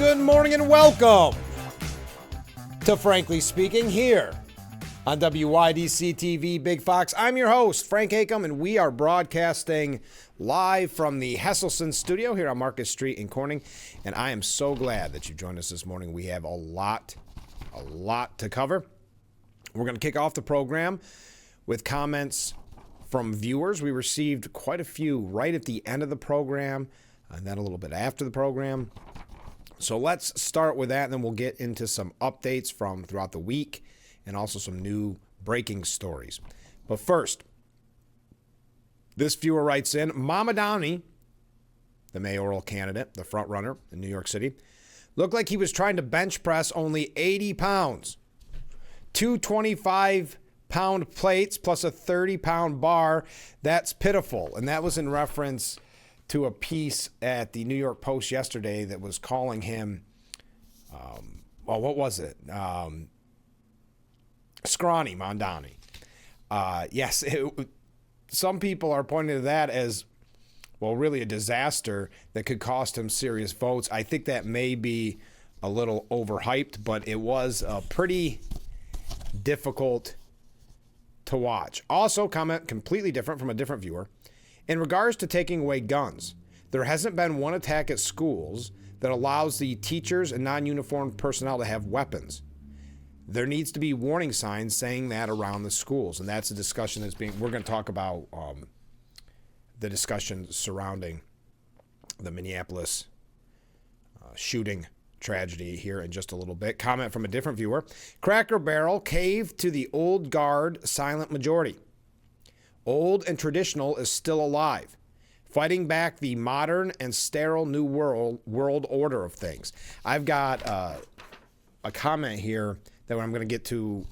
good morning and welcome to Frankly Speaking here on WYDC TV Big Fox. I'm your host, Frank Acom, and we are broadcasting live from the Hesselson studio here on Market Street in Corning. And I am so glad that you joined us this morning. We have a lot to cover. We're going to kick off the program with comments from viewers. We received quite a few right at the end of the program and then a little bit after the program. So let's start with that, and then we'll get into some updates from throughout the week and also some new breaking stories. But first, this viewer writes in, Mama Downey, the mayoral candidate, the front runner in New York City, looked like he was trying to bench press only 80 pounds. Two 25-pound plates plus a 30-pound bar. That's pitiful. And that was in reference to a piece at the New York Post yesterday that was calling him, what was it? Scrawny Mondani. Yes, some people are pointing to that as, well, really a disaster that could cost him serious votes. I think that may be a little overhyped, but it was pretty difficult to watch. Also, comment completely different from a different viewer. In regards to taking away guns, there hasn't been one attack at schools that allows the teachers and non-uniformed personnel to have weapons. There needs to be warning signs saying that around the schools, and that's a discussion we're going to talk about the discussion surrounding the Minneapolis shooting tragedy here in just a little bit. Comment from a different viewer. Cracker Barrel caved to the old guard silent majority. Old and traditional is still alive, fighting back the modern and sterile new world order of things. I've got a comment here that I'm going to get to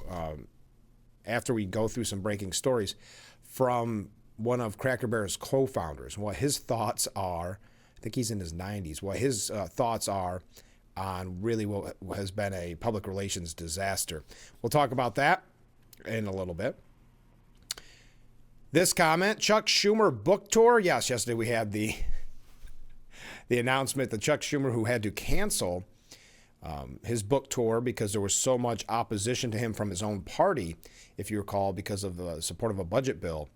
after we go through some breaking stories from one of Cracker Barrel's co-founders, what his thoughts are. I think he's in his 90s. What his thoughts are on really what has been a public relations disaster. We'll talk about that in a little bit. This comment, Chuck Schumer book tour. Yes, yesterday we had the announcement that Chuck Schumer, who had to cancel his book tour because there was so much opposition to him from his own party, if you recall, because of the support of a budget bill.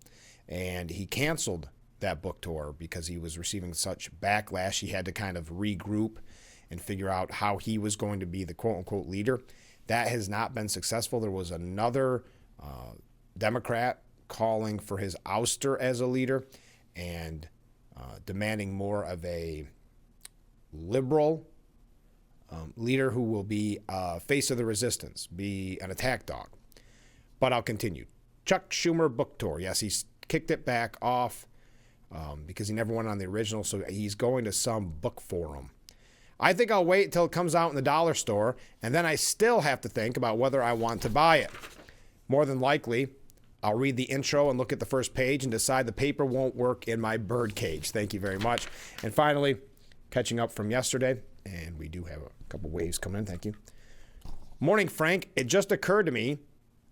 And he canceled that book tour because he was receiving such backlash. He had to kind of regroup and figure out how he was going to be the quote-unquote leader. That has not been successful. There was another Democrat calling for his ouster as a leader and demanding more of a liberal leader who will be face of the resistance, be an attack dog. But I'll continue. Chuck Schumer book tour. Yes, he's kicked it back off because he never went on the original, so he's going to some book forum. I think I'll wait until it comes out in the dollar store, and then I still have to think about whether I want to buy it. More than likely, I'll read the intro and look at the first page and decide the paper won't work in my bird cage. Thank you very much. And finally, catching up from yesterday, and we do have a couple waves coming in. Thank you. Morning, Frank. It just occurred to me,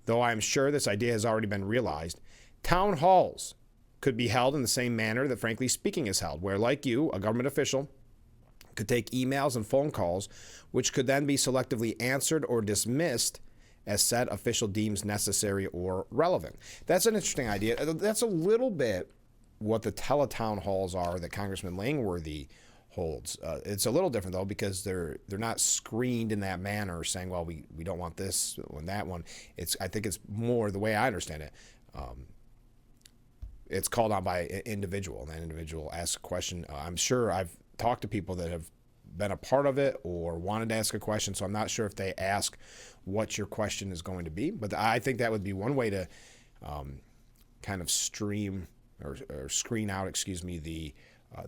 though I'm sure this idea has already been realized, town halls could be held in the same manner that Frankly Speaking is held, where, like you, a government official could take emails and phone calls, which could then be selectively answered or dismissed as said official deems necessary or relevant. That's an interesting idea. That's a little bit what the teletown halls are that Congressman Langworthy holds. It's a little different, though, because they're not screened in that manner, saying, well, we don't want this and that one. I think it's more the way I understand it. It's called on by an individual, and that individual asks a question. I'm sure I've talked to people that have been a part of it or wanted to ask a question, so I'm not sure if they ask what your question is going to be, but I think that would be one way to kind of stream or screen out, the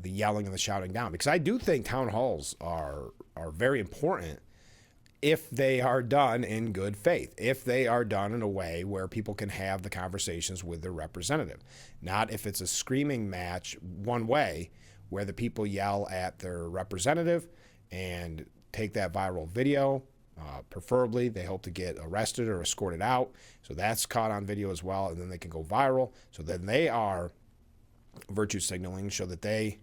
yelling and the shouting down, because I do think town halls are very important if they are done in good faith, if they are done in a way where people can have the conversations with their representative, not if it's a screaming match one way where the people yell at their representative and take that viral video. Preferably, they hope to get arrested or escorted out. So that's caught on video as well, and then they can go viral. So then they are virtue signaling, show that they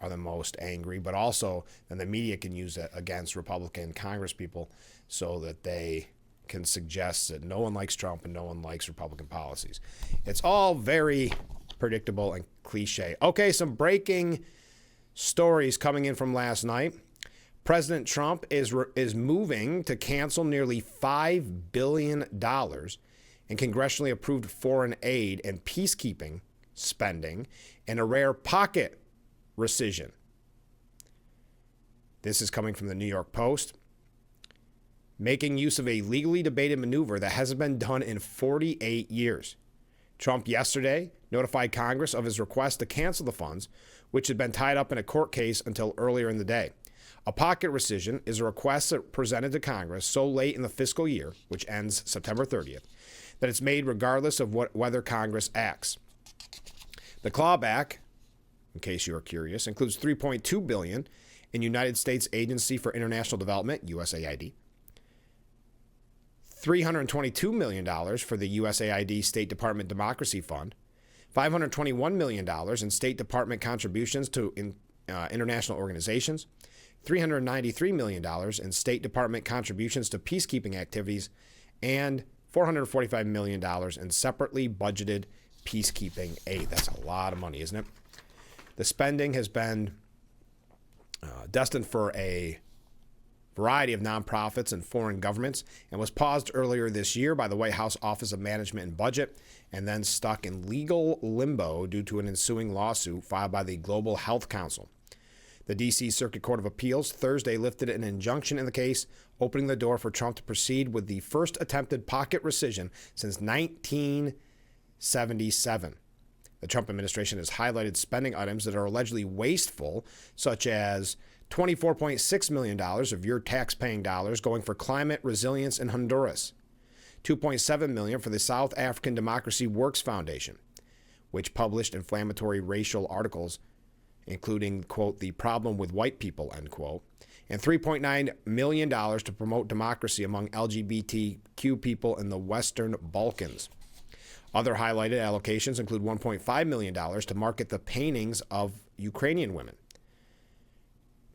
are the most angry, but also then the media can use it against Republican congresspeople so that they can suggest that no one likes Trump and no one likes Republican policies. It's all very predictable and cliche. Okay, some breaking stories coming in from last night. President Trump is moving to cancel nearly $5 billion in congressionally approved foreign aid and peacekeeping spending and a rare pocket rescission. This is coming from the New York Post. Making use of a legally debated maneuver that hasn't been done in 48 years. Trump yesterday notified Congress of his request to cancel the funds, which had been tied up in a court case until earlier in the day. A pocket rescission is a request that presented to Congress so late in the fiscal year, which ends September 30th, that it's made regardless of whether Congress acts. The clawback, in case you are curious, includes $3.2 billion in United States Agency for International Development, USAID, $322 million for the USAID State Department Democracy Fund, $521 million in State Department contributions to international organizations, $393 million in State Department contributions to peacekeeping activities, and $445 million in separately budgeted peacekeeping aid. That's a lot of money, isn't it? The spending has been destined for a variety of nonprofits and foreign governments and was paused earlier this year by the White House Office of Management and Budget and then stuck in legal limbo due to an ensuing lawsuit filed by the Global Health Council. The D.C. Circuit Court of Appeals Thursday lifted an injunction in the case, opening the door for Trump to proceed with the first attempted pocket rescission since 1977. The Trump administration has highlighted spending items that are allegedly wasteful, such as $24.6 million of your tax-paying dollars going for climate resilience in Honduras, $2.7 million for the South African Democracy Works Foundation, which published inflammatory racial articles, including, quote, the problem with white people, end quote, and $3.9 million to promote democracy among LGBTQ people in the Western Balkans. Other highlighted allocations include $1.5 million to market the paintings of Ukrainian women.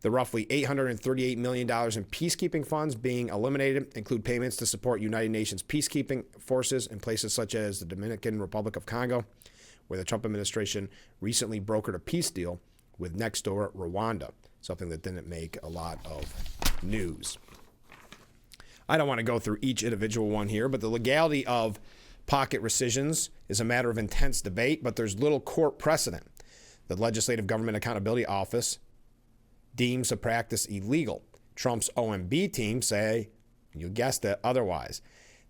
The roughly $838 million in peacekeeping funds being eliminated include payments to support United Nations peacekeeping forces in places such as the Dominican Republic of Congo, where the Trump administration recently brokered a peace deal with next door Rwanda, something that didn't make a lot of news. I don't want to go through each individual one here, but the legality of pocket rescissions is a matter of intense debate, but there's little court precedent. The Legislative Government Accountability Office deems the practice illegal. Trump's OMB team say, you guessed it, otherwise.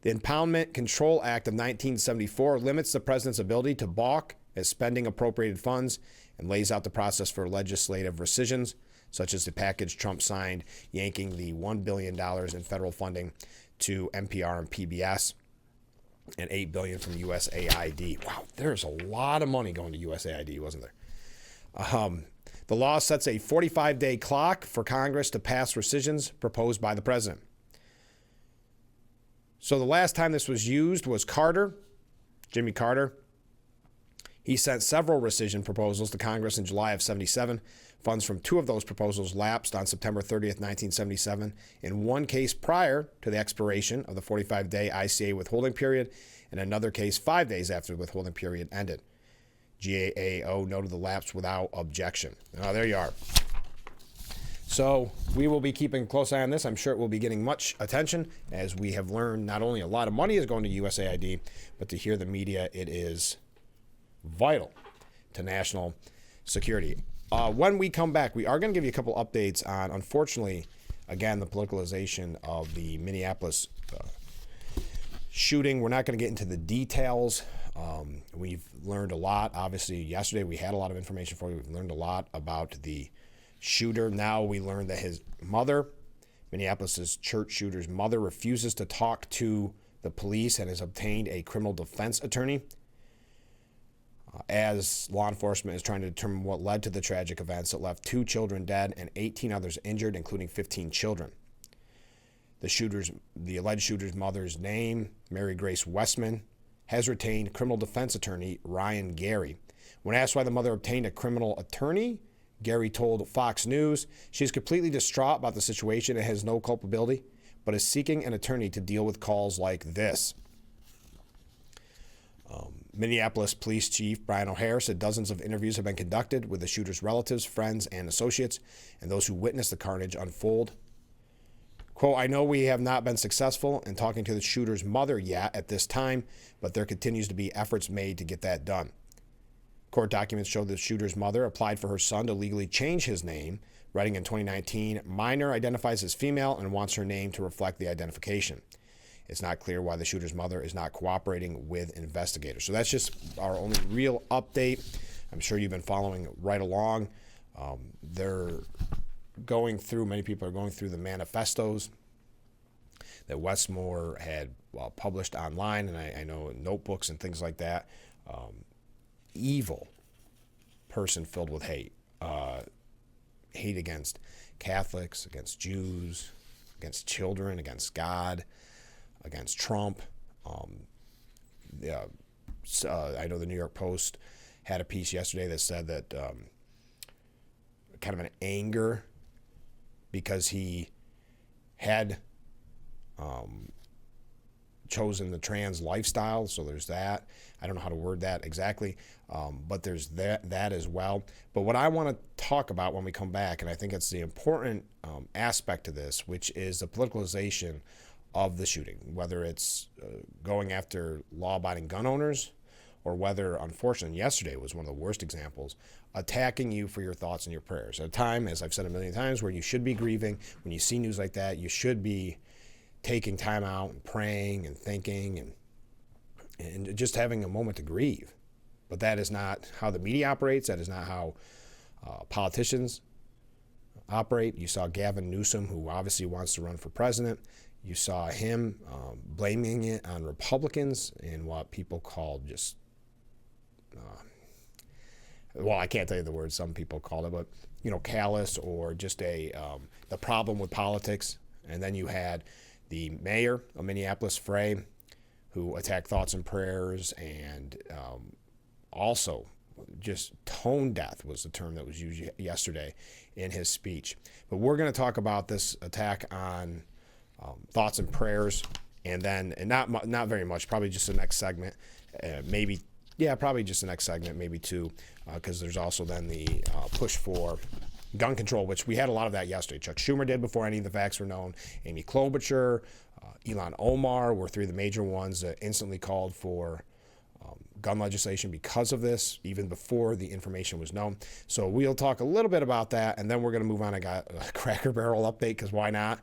The Impoundment Control Act of 1974 limits the president's ability to balk at spending appropriated funds and lays out the process for legislative rescissions, such as the package Trump signed, yanking the $1 billion in federal funding to NPR and PBS and $8 billion from USAID. Wow, there's a lot of money going to USAID, wasn't there? The law sets a 45-day clock for Congress to pass rescissions proposed by the president. So the last time this was used was Jimmy Carter. He sent several rescission proposals to Congress in July of 77. Funds from two of those proposals lapsed on September 30th, 1977. In one case prior to the expiration of the 45-day ICA withholding period, and another case 5 days after the withholding period ended. GAO noted the lapse without objection. Oh, there you are. So we will be keeping a close eye on this. I'm sure it will be getting much attention, as we have learned not only a lot of money is going to USAID, but to hear the media, it is vital to national security. When we come back, we are going to give you a couple updates on, unfortunately, again, the politicalization of the Minneapolis shooting. We're not going to get into the details. We've learned a lot. Obviously, yesterday we had a lot of information for you. We've learned a lot about the shooter. Now we learned that his mother, Minneapolis' church shooter's mother, refuses to talk to the police and has obtained a criminal defense attorney as law enforcement is trying to determine what led to the tragic events that left 2 children dead and 18 others injured, including 15 children. The alleged shooter's mother's name, Mary Grace Westman, has retained criminal defense attorney Ryan Gary. When asked why the mother obtained a criminal attorney, Gary told Fox News she's completely distraught about the situation and has no culpability, but is seeking an attorney to deal with calls like this. Minneapolis Police Chief Brian O'Hare said dozens of interviews have been conducted with the shooter's relatives, friends, and associates, and those who witnessed the carnage unfold. Quote, I know we have not been successful in talking to the shooter's mother yet at this time, but there continues to be efforts made to get that done. Court documents show the shooter's mother applied for her son to legally change his name, writing in 2019, minor identifies as female and wants her name to reflect the identification. It's not clear why the shooter's mother is not cooperating with investigators. So that's just our only real update. I'm sure you've been following right along. They're going through, many people are going through the manifestos that Westmore had published online, and I know notebooks and things like that. Evil person filled with hate. Hate against Catholics, against Jews, against children, against God, against Trump. I know the New York Post had a piece yesterday that said that kind of an anger because he had chosen the trans lifestyle. So there's that. I don't know how to word that exactly, but there's that as well. But what I want to talk about when we come back, and I think it's the important aspect to this, which is the politicalization of the shooting, whether it's going after law-abiding gun owners or whether, unfortunately, yesterday was one of the worst examples, attacking you for your thoughts and your prayers. At a time, as I've said a million times, where you should be grieving, when you see news like that, you should be taking time out and praying and thinking and just having a moment to grieve. But that is not how the media operates. That is not how politicians operate. You saw Gavin Newsom, who obviously wants to run for president. You saw him blaming it on Republicans in what people called just, well, I can't tell you the word some people called it, but, callous or just the problem with politics. And then you had the mayor of Minneapolis, Frey, who attacked thoughts and prayers, and also just tone deaf was the term that was used yesterday in his speech. But we're going to talk about this attack on thoughts and prayers, and then not very much, probably just the next segment, probably just the next segment, maybe two, because there's also then the push for gun control, which we had a lot of that yesterday. Chuck Schumer did before any of the facts were known. Amy Klobuchar, Ilhan Omar were three of the major ones that instantly called for gun legislation because of this, even before the information was known. So we'll talk a little bit about that, and then we're going to move on. I got a Cracker Barrel update, because why not?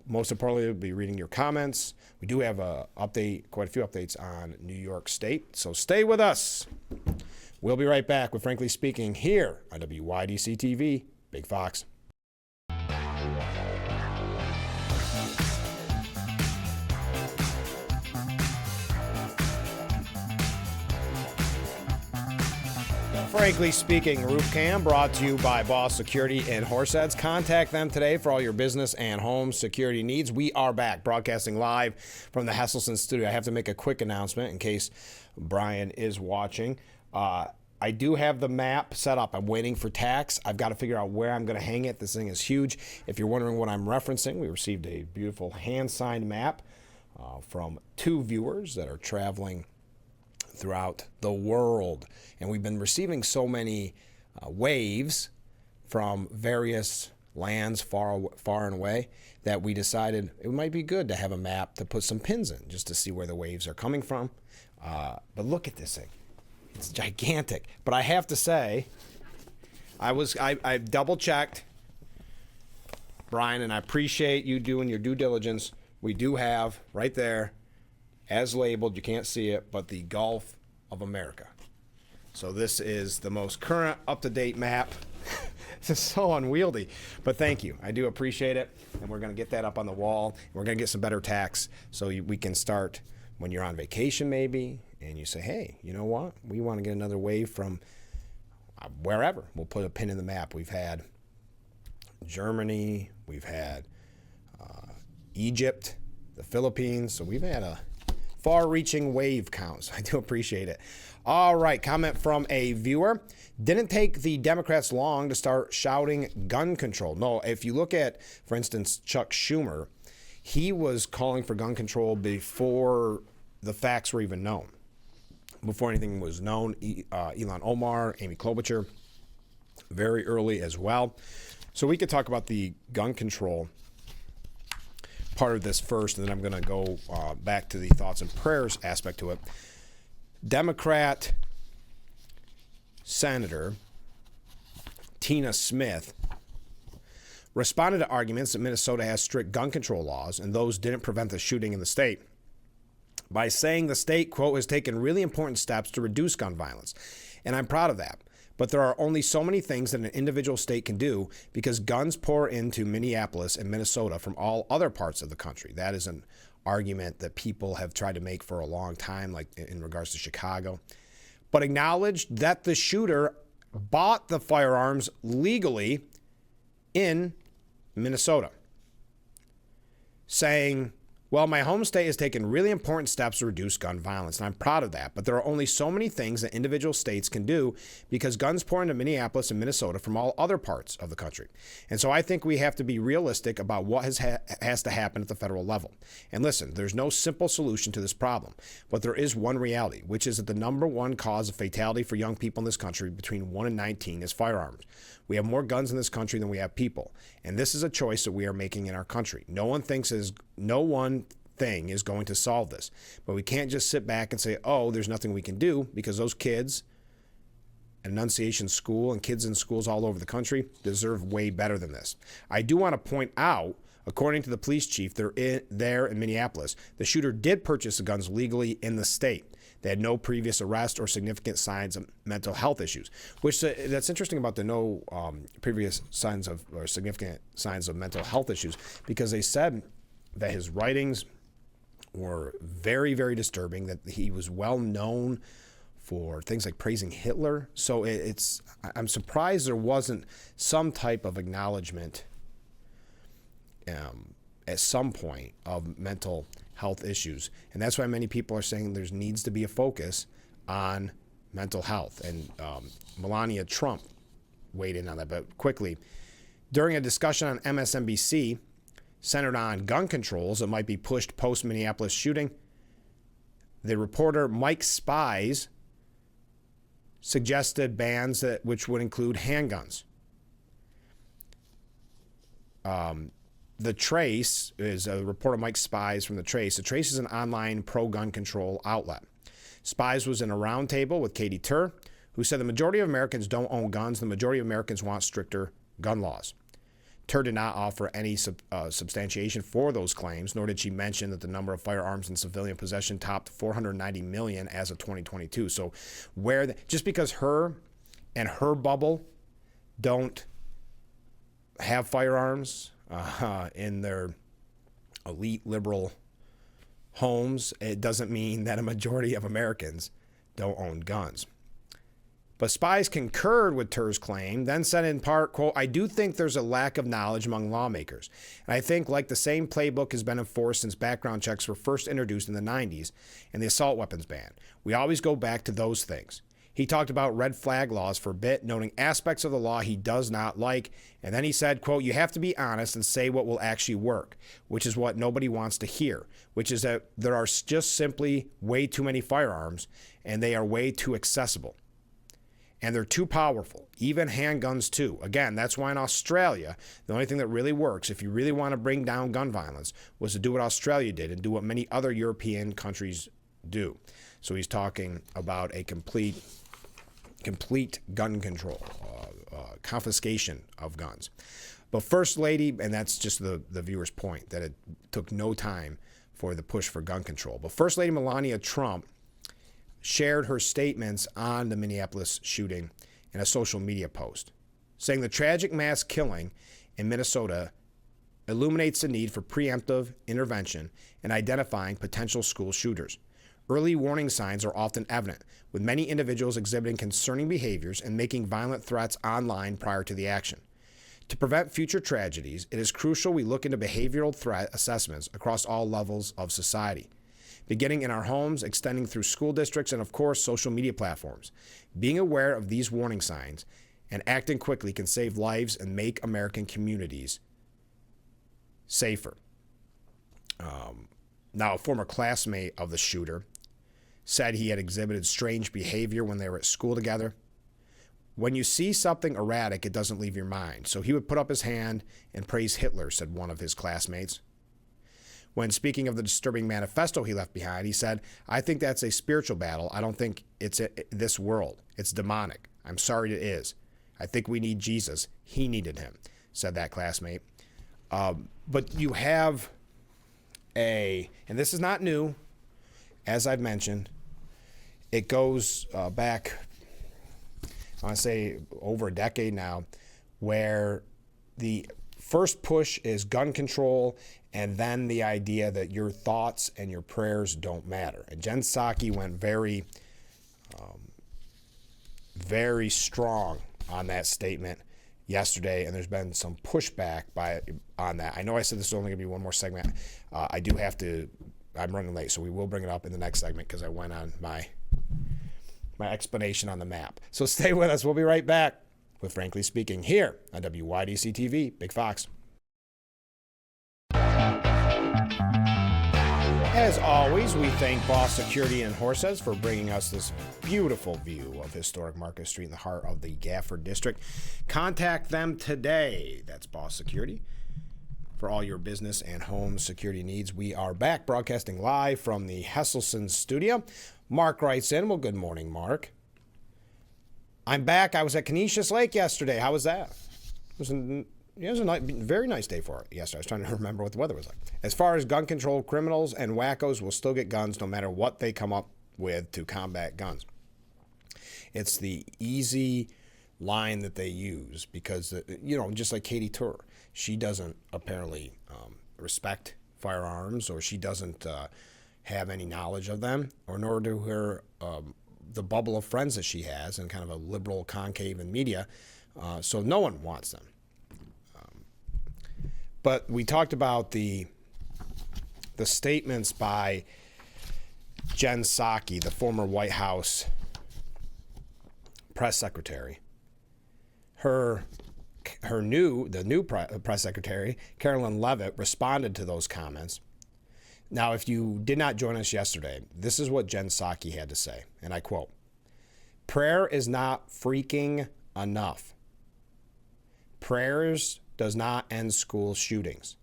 Most importantly, we'll be reading your comments. We do have quite a few updates on New York State, so stay with us. We'll be right back with Frankly Speaking here on WYDC TV, Big Fox. Frankly Speaking Roof Cam, brought to you by Boss Security and Horseheads. Contact them today for all your business and home security needs. We are back, broadcasting live from the Hesselson studio. I have to make a quick announcement in case Brian is watching. I do have the map set up. I'm waiting for tax. I've got to figure out where I'm going to hang it. This thing is huge. If you're wondering what I'm referencing, we received a beautiful hand-signed map from two viewers that are traveling throughout the world. And we've been receiving so many waves from various lands far and away that we decided it might be good to have a map to put some pins in just to see where the waves are coming from. But look at this thing. It's gigantic. But I have to say, I double checked, Brian, and I appreciate you doing your due diligence. We do have right there, as labeled, you can't see it, but the Gulf of America. So this is the most current, up-to-date map. This is so unwieldy, but thank you. I do appreciate it, and we're going to get that up on the wall. We're going to get some better tax so we can start when you're on vacation maybe, and you say, hey, you know what? We want to get another wave from wherever. We'll put a pin in the map. We've had Germany. We've had Egypt, the Philippines. So we've had a far-reaching wave counts. I do appreciate it. All right, comment from a viewer. Didn't take the Democrats long to start shouting gun control. No, if you look at, for instance, Chuck Schumer, he was calling for gun control before the facts were even known. Before anything was known, Ilhan Omar, Amy Klobuchar, very early as well. So we could talk about the gun control part of this first, and then I'm going to go back to the thoughts and prayers aspect to it. Democrat Senator Tina Smith responded to arguments that Minnesota has strict gun control laws and those didn't prevent the shooting in the state by saying the state, quote, has taken really important steps to reduce gun violence. And I'm proud of that. But there are only so many things that an individual state can do because guns pour into Minneapolis and Minnesota from all other parts of the country. That is an argument that people have tried to make for a long time, like in regards to Chicago. But acknowledged that the shooter bought the firearms legally in Minnesota, saying, well, my home state has taken really important steps to reduce gun violence, and I'm proud of that. But there are only so many things that individual states can do because guns pour into Minneapolis and Minnesota from all other parts of the country. And so I think we have to be realistic about what has to happen at the federal level. And listen, there's no simple solution to this problem, but there is one reality, which is that the number one cause of fatality for young people in this country between 1 and 19 is firearms. We have more guns in this country than we have people. And this is a choice that we are making in our country. No one thing is going to solve this. But we can't just sit back and say, oh, there's nothing we can do, because those kids at Annunciation School and kids in schools all over the country deserve way better than this. I do want to point out, according to the police chief there in Minneapolis, the shooter did purchase the guns legally in the state. They had no previous arrest or significant signs of mental health issues, which that's interesting about the no previous signs of or significant signs of mental health issues, because they said that his writings were very, very disturbing, that he was well known for things like praising Hitler. So I'm surprised there wasn't some type of acknowledgement at some point of mental health issues. And that's why many people are saying there needs to be a focus on mental health. And Melania Trump weighed in on that. But quickly, during a discussion on MSNBC centered on gun controls that might be pushed post-Minneapolis shooting, the reporter Mike Spies suggested bans which would include handguns. The Trace is a reporter, Mike Spies from The Trace. The Trace is an online pro-gun control outlet. Spies was in a roundtable with Katie Tur, who said the majority of Americans don't own guns. The majority of Americans want stricter gun laws. Tur did not offer any substantiation for those claims, nor did she mention that the number of firearms in civilian possession topped 490 million as of 2022. So just because her and her bubble don't have firearms in their elite liberal homes, it doesn't mean that a majority of Americans don't own guns. But Spies concurred with Tur's claim, then said in part, quote, I do think there's a lack of knowledge among lawmakers. And I think like the same playbook has been enforced since background checks were first introduced in the 90s and the assault weapons ban. We always go back to those things. He talked about red flag laws for a bit, noting aspects of the law he does not like. And then he said, quote, you have to be honest and say what will actually work, which is what nobody wants to hear, which is that there are just simply way too many firearms and they are way too accessible. And they're too powerful, even handguns too. Again, that's why in Australia, the only thing that really works, if you really want to bring down gun violence, was to do what Australia did and do what many other European countries do. So he's talking about a complete gun control, confiscation of guns. But First Lady, and that's just the viewer's point, that it took no time for the push for gun control. But First Lady Melania Trump shared her statements on the Minneapolis shooting in a social media post, saying the tragic mass killing in Minnesota illuminates the need for preemptive intervention in identifying potential school shooters. Early warning signs are often evident, with many individuals exhibiting concerning behaviors and making violent threats online prior to the action. To prevent future tragedies, it is crucial we look into behavioral threat assessments across all levels of society. beginning in our homes, extending through school districts, and of course, social media platforms. Being aware of these warning signs and acting quickly can save lives and make American communities safer. Now, a former classmate of the shooter said he had exhibited strange behavior when they were at school together. When you see something erratic, it doesn't leave your mind. So he would put up his hand and praise Hitler, said one of his classmates. When speaking of the disturbing manifesto he left behind, he said, I think that's a spiritual battle. I don't think it's this world. It's demonic. I'm sorry it is. I think we need Jesus. He needed him, said that classmate. But you have and this is not new, as I've mentioned, it goes back, I want to say over a decade now, where the first push is gun control, and then the idea that your thoughts and your prayers don't matter. And Jen Psaki went very, very strong on that statement yesterday, and there's been some pushback on that. I know I said this is only going to be one more segment. I'm running late, so we will bring it up in the next segment because I went on my explanation on the map. So stay with us. We'll be right back with Frankly Speaking here on WYDC TV, Big Fox. As always, we thank Boss Security in Horses for bringing us this beautiful view of historic Market Street in the heart of the Gafford District. Contact them today. That's Boss Security for all your business and home security needs. We are back broadcasting live from the Hesselson studio. Mark writes in. Well, good morning, Mark. I'm back. I was at Canisius Lake yesterday. How was that? It was a very nice day for it yesterday. I was trying to remember what the weather was like. As far as gun control, criminals and wackos will still get guns no matter what they come up with to combat guns. It's the easy line that they use because, just like Katie Tur, she doesn't apparently respect firearms, or she doesn't have any knowledge of them, or nor do her the bubble of friends that she has and kind of a liberal concave in media. So no one wants them. But we talked about the statements by Jen Psaki, the former White House press secretary. The new press secretary, Karoline Leavitt, responded to those comments. Now, if you did not join us yesterday, this is what Jen Psaki had to say, and I quote, "Prayer is not freaking enough. Prayers does not end school shootings.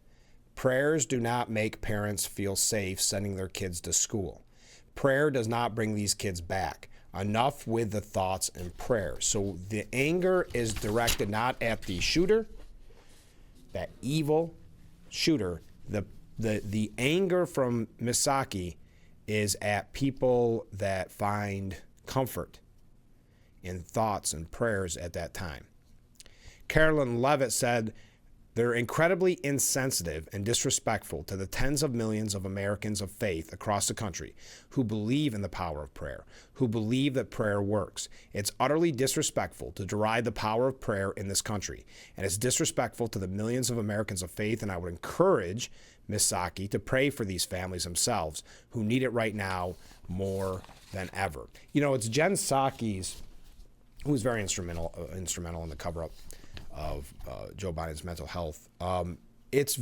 Prayers do not make parents feel safe sending their kids to school. Prayer does not bring these kids back. Enough with the thoughts and prayers." So the anger is directed not at the shooter, that evil shooter. The anger from Ms. Psaki is at people that find comfort in thoughts and prayers at that time. Karoline Leavitt said, "They're incredibly insensitive and disrespectful to the tens of millions of Americans of faith across the country who believe in the power of prayer, who believe that prayer works. It's utterly disrespectful to deride the power of prayer in this country, and it's disrespectful to the millions of Americans of faith, and I would encourage Ms. Psaki to pray for these families themselves who need it right now more than ever." It's Jen Psaki's, who was very instrumental in the cover-up of Joe Biden's mental health. It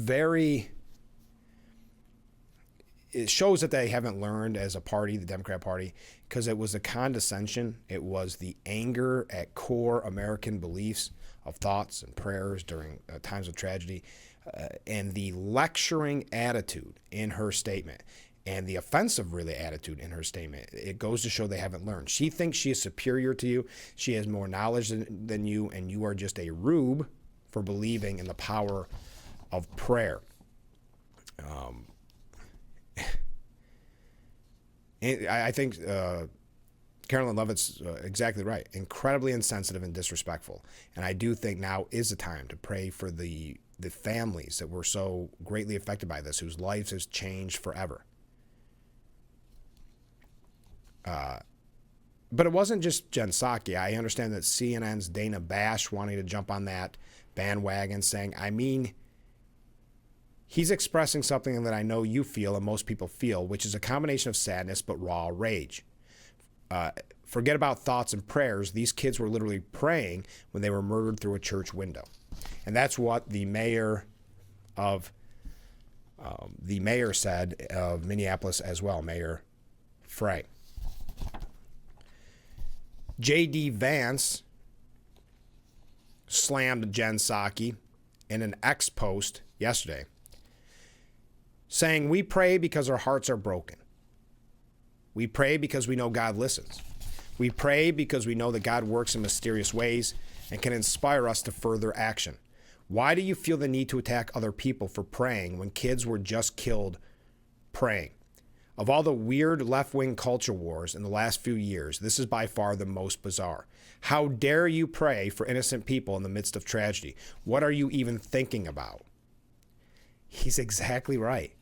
shows that they haven't learned as a party, the Democrat Party, because it was the condescension, it was the anger at core American beliefs of thoughts and prayers during times of tragedy, and the lecturing attitude in her statement, and the offensive, really, attitude in her statement. It goes to show they haven't learned. She thinks she is superior to you. She has more knowledge than you, and you are just a rube for believing in the power of prayer. I think Karoline Leavitt's exactly right. Incredibly insensitive and disrespectful. And I do think now is the time to pray for the families that were so greatly affected by this, whose lives has changed forever. But it wasn't just Jen Psaki. I understand that CNN's Dana Bash wanting to jump on that bandwagon, saying, He's expressing something that I know you feel and most people feel, which is a combination of sadness but raw rage. Forget about thoughts and prayers. These kids were literally praying when they were murdered through a church window. And that's what the mayor said of Minneapolis as well, Mayor Frey. J.D. Vance slammed Jen Psaki in an X post yesterday, saying, "We pray because our hearts are broken. We pray because we know God listens. We pray because we know that God works in mysterious ways and can inspire us to further action. Why do you feel the need to attack other people for praying when kids were just killed praying? Of all the weird left-wing culture wars in the last few years, this is by far the most bizarre. How dare you pray for innocent people in the midst of tragedy? What are you even thinking about?" He's exactly right.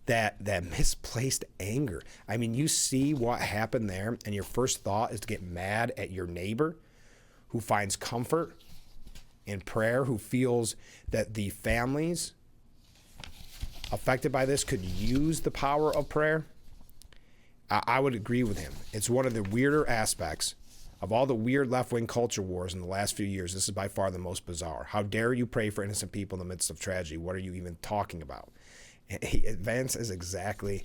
That misplaced anger. I mean, you see what happened there, and your first thought is to get mad at your neighbor who finds comfort in prayer, who feels that the families affected by this could use the power of prayer. I would agree with him. It's one of the weirder aspects of all the weird left-wing culture wars in the last few years. This is by far the most bizarre. How dare you pray for innocent people in the midst of tragedy? What are you even talking about? Vance is exactly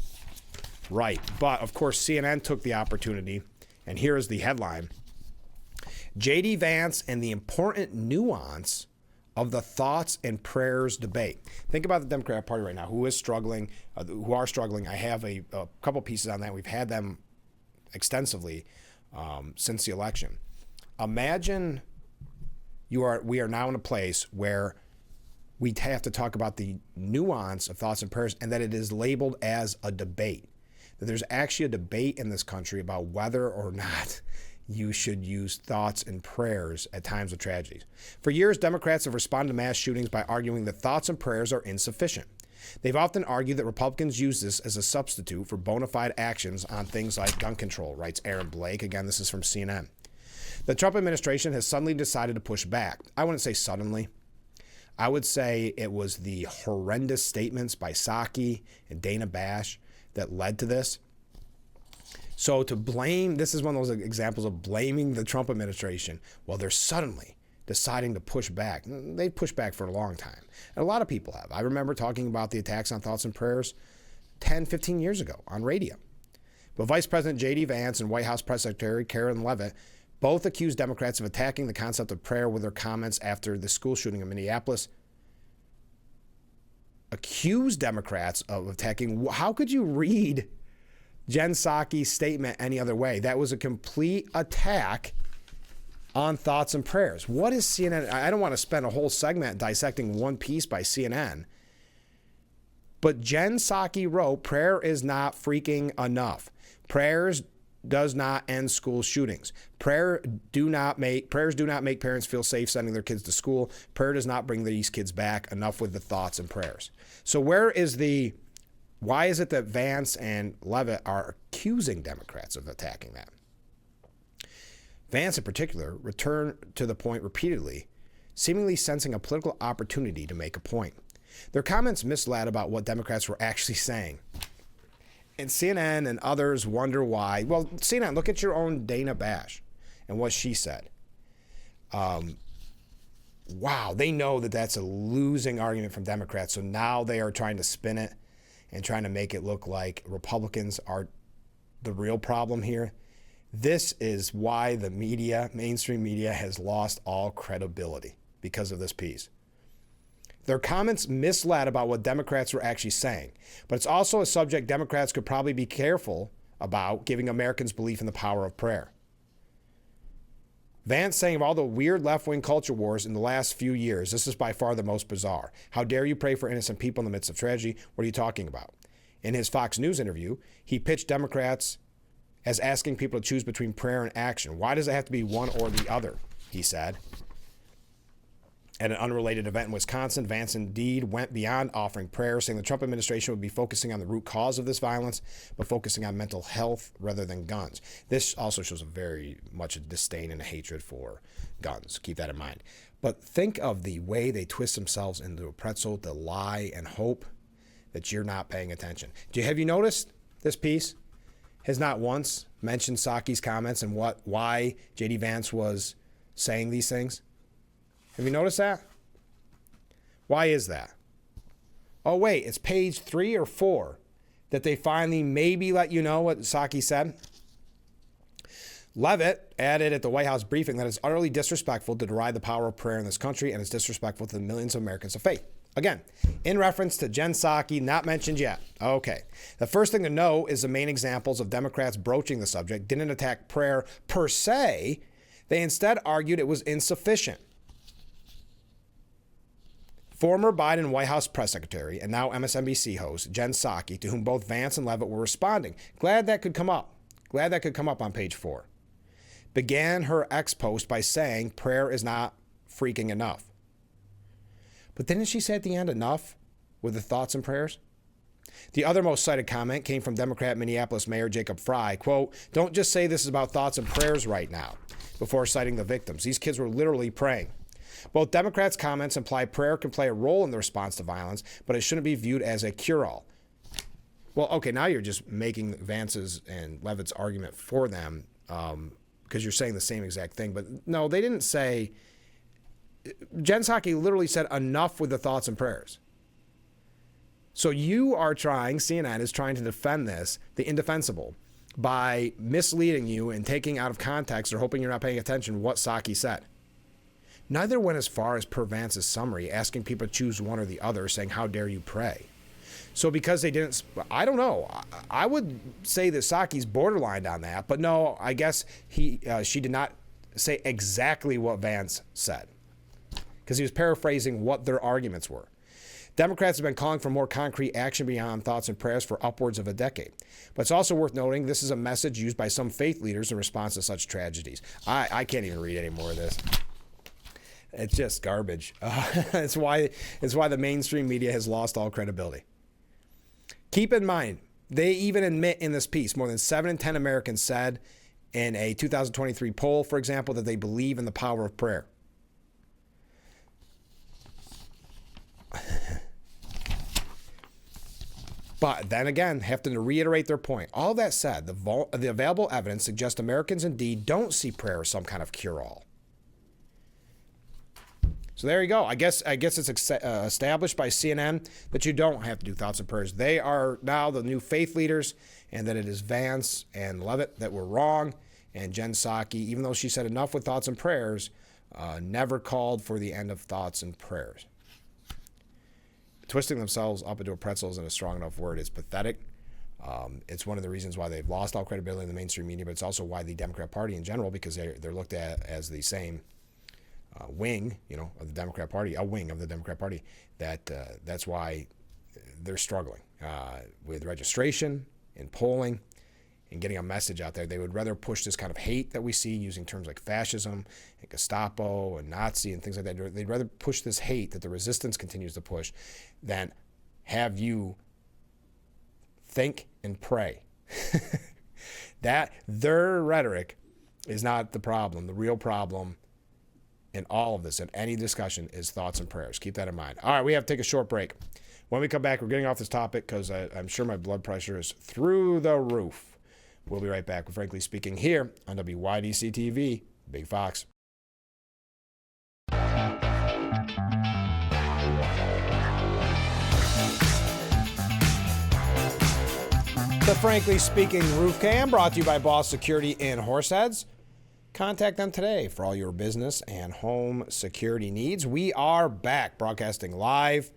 right. But, of course, CNN took the opportunity, and here is the headline: J.D. Vance and the important nuance of the thoughts and prayers debate. Think about the Democratic Party right now, who are struggling. I have a couple pieces on that. We've had them extensively since the election. Imagine we are now in a place where we have to talk about the nuance of thoughts and prayers, and that it is labeled as a debate. That there's actually a debate in this country about whether or not you should use thoughts and prayers at times of tragedies. For years, Democrats have responded to mass shootings by arguing that thoughts and prayers are insufficient. They've often argued that Republicans use this as a substitute for bona fide actions on things like gun control, writes Aaron Blake. Again, this is from CNN. The Trump administration has suddenly decided to push back. I wouldn't say suddenly. I would say it was the horrendous statements by Psaki and Dana Bash that led to this. So to blame, this is one of those examples of blaming the Trump administration. Well, they're suddenly deciding to push back. They pushed back for a long time. And a lot of people have. I remember talking about the attacks on thoughts and prayers 10, 15 years ago on radio. But Vice President J.D. Vance and White House Press Secretary Karen Leavitt both accused Democrats of attacking the concept of prayer with their comments after the school shooting in Minneapolis. Accused Democrats of attacking. How could you read Jen Psaki's statement any other way? That was a complete attack on thoughts and prayers. What is CNN? I don't want to spend a whole segment dissecting one piece by CNN. But Jen Psaki wrote, prayer is not freaking enough. Prayers does not end school shootings. Prayers do not make parents feel safe sending their kids to school. Prayer does not bring these kids back. Enough with the thoughts and prayers. So why is it that Vance and Leavitt are accusing Democrats of attacking that? Vance in particular returned to the point repeatedly, seemingly sensing a political opportunity to make a point. Their comments misled about what Democrats were actually saying. And CNN and others wonder why. Well, CNN, look at your own Dana Bash and what she said. Wow, they know that that's a losing argument from Democrats. So now they are trying to spin it and trying to make it look like Republicans are the real problem here. This is why the media, mainstream media, has lost all credibility because of this piece. Their comments misled about what Democrats were actually saying, but it's also a subject Democrats could probably be careful about, giving Americans belief in the power of prayer. Vance saying, of all the weird left-wing culture wars in the last few years, this is by far the most bizarre. How dare you pray for innocent people in the midst of tragedy? What are you talking about? In his Fox News interview, he pitched Democrats as asking people to choose between prayer and action. Why does it have to be one or the other? He said. At an unrelated event in Wisconsin, Vance indeed went beyond offering prayers, saying the Trump administration would be focusing on the root cause of this violence, but focusing on mental health rather than guns. This also shows a very much a disdain and a hatred for guns. Keep that in mind. But think of the way they twist themselves into a pretzel to lie and hope that you're not paying attention. Have you noticed this piece has not once mentioned Psaki's comments and why J.D. Vance was saying these things? Have you noticed that? Why is that? Oh, wait, it's page 3 or 4 that they finally maybe let you know what Psaki said. Levitt added at the White House briefing that it's utterly disrespectful to deride the power of prayer in this country, and it's disrespectful to the millions of Americans of faith. Again, in reference to Jen Psaki, not mentioned yet. Okay. The first thing to know is the main examples of Democrats broaching the subject didn't attack prayer per se. They instead argued it was insufficient. Former Biden White House press secretary and now MSNBC host Jen Psaki, to whom both Vance and Levitt were responding, glad that could come up on page 4, began her X post by saying prayer is not freaking enough. But didn't she say at the end enough with the thoughts and prayers? The other most cited comment came from Democrat Minneapolis Mayor Jacob Frey, quote, "Don't just say this is about thoughts and prayers right now," before citing the victims. These kids were literally praying. Both Democrats' comments imply prayer can play a role in the response to violence, but it shouldn't be viewed as a cure-all. Well, okay, now you're just making Vance's and Levitt's argument for them because you're saying the same exact thing. But no, they didn't say. Jen Psaki literally said enough with the thoughts and prayers. So you are trying, CNN is trying to defend this, the indefensible, by misleading you and taking out of context or hoping you're not paying attention to what Psaki said. Neither went as far as per Vance's summary, asking people to choose one or the other, saying, how dare you pray? So because they didn't, I don't know. I would say that Psaki's borderline on that, but no, I guess she did not say exactly what Vance said because he was paraphrasing what their arguments were. Democrats have been calling for more concrete action beyond thoughts and prayers for upwards of a decade. But it's also worth noting this is a message used by some faith leaders in response to such tragedies. I can't even read any more of this. It's just garbage. It's why the mainstream media has lost all credibility. Keep in mind, they even admit in this piece, more than 7 in 10 Americans said in a 2023 poll, for example, that they believe in the power of prayer. But then again, have to reiterate their point. All that said, the available evidence suggests Americans indeed don't see prayer as some kind of cure-all. So there you go. I guess it's established by CNN that you don't have to do thoughts and prayers. They are now the new faith leaders, and that it is Vance and Levitt that were wrong, and Jen Psaki, even though she said enough with thoughts and prayers, never called for the end of thoughts and prayers. Twisting themselves up into a pretzel isn't a strong enough word. It's pathetic. It's one of the reasons why they've lost all credibility in the mainstream media, but it's also why the Democrat Party in general, because they're looked at as the same wing, of the Democrat Party, a wing of the Democrat Party. That's why they're struggling with registration and polling and getting a message out there. They would rather push this kind of hate that we see using terms like fascism and Gestapo and Nazi and things like that. They'd rather push this hate that the resistance continues to push than have you think and pray. That their rhetoric is not the problem. The real problem in all of this, in any discussion, is thoughts and prayers. Keep that in mind. All right, we have to take a short break. When we come back, we're getting off this topic because I'm sure my blood pressure is through the roof. We'll be right back with Frankly Speaking here on WYDC TV, Big Fox. The Frankly Speaking Roof Cam brought to you by Boss Security in Horseheads. Contact them today for all your business and home security needs. We are back broadcasting live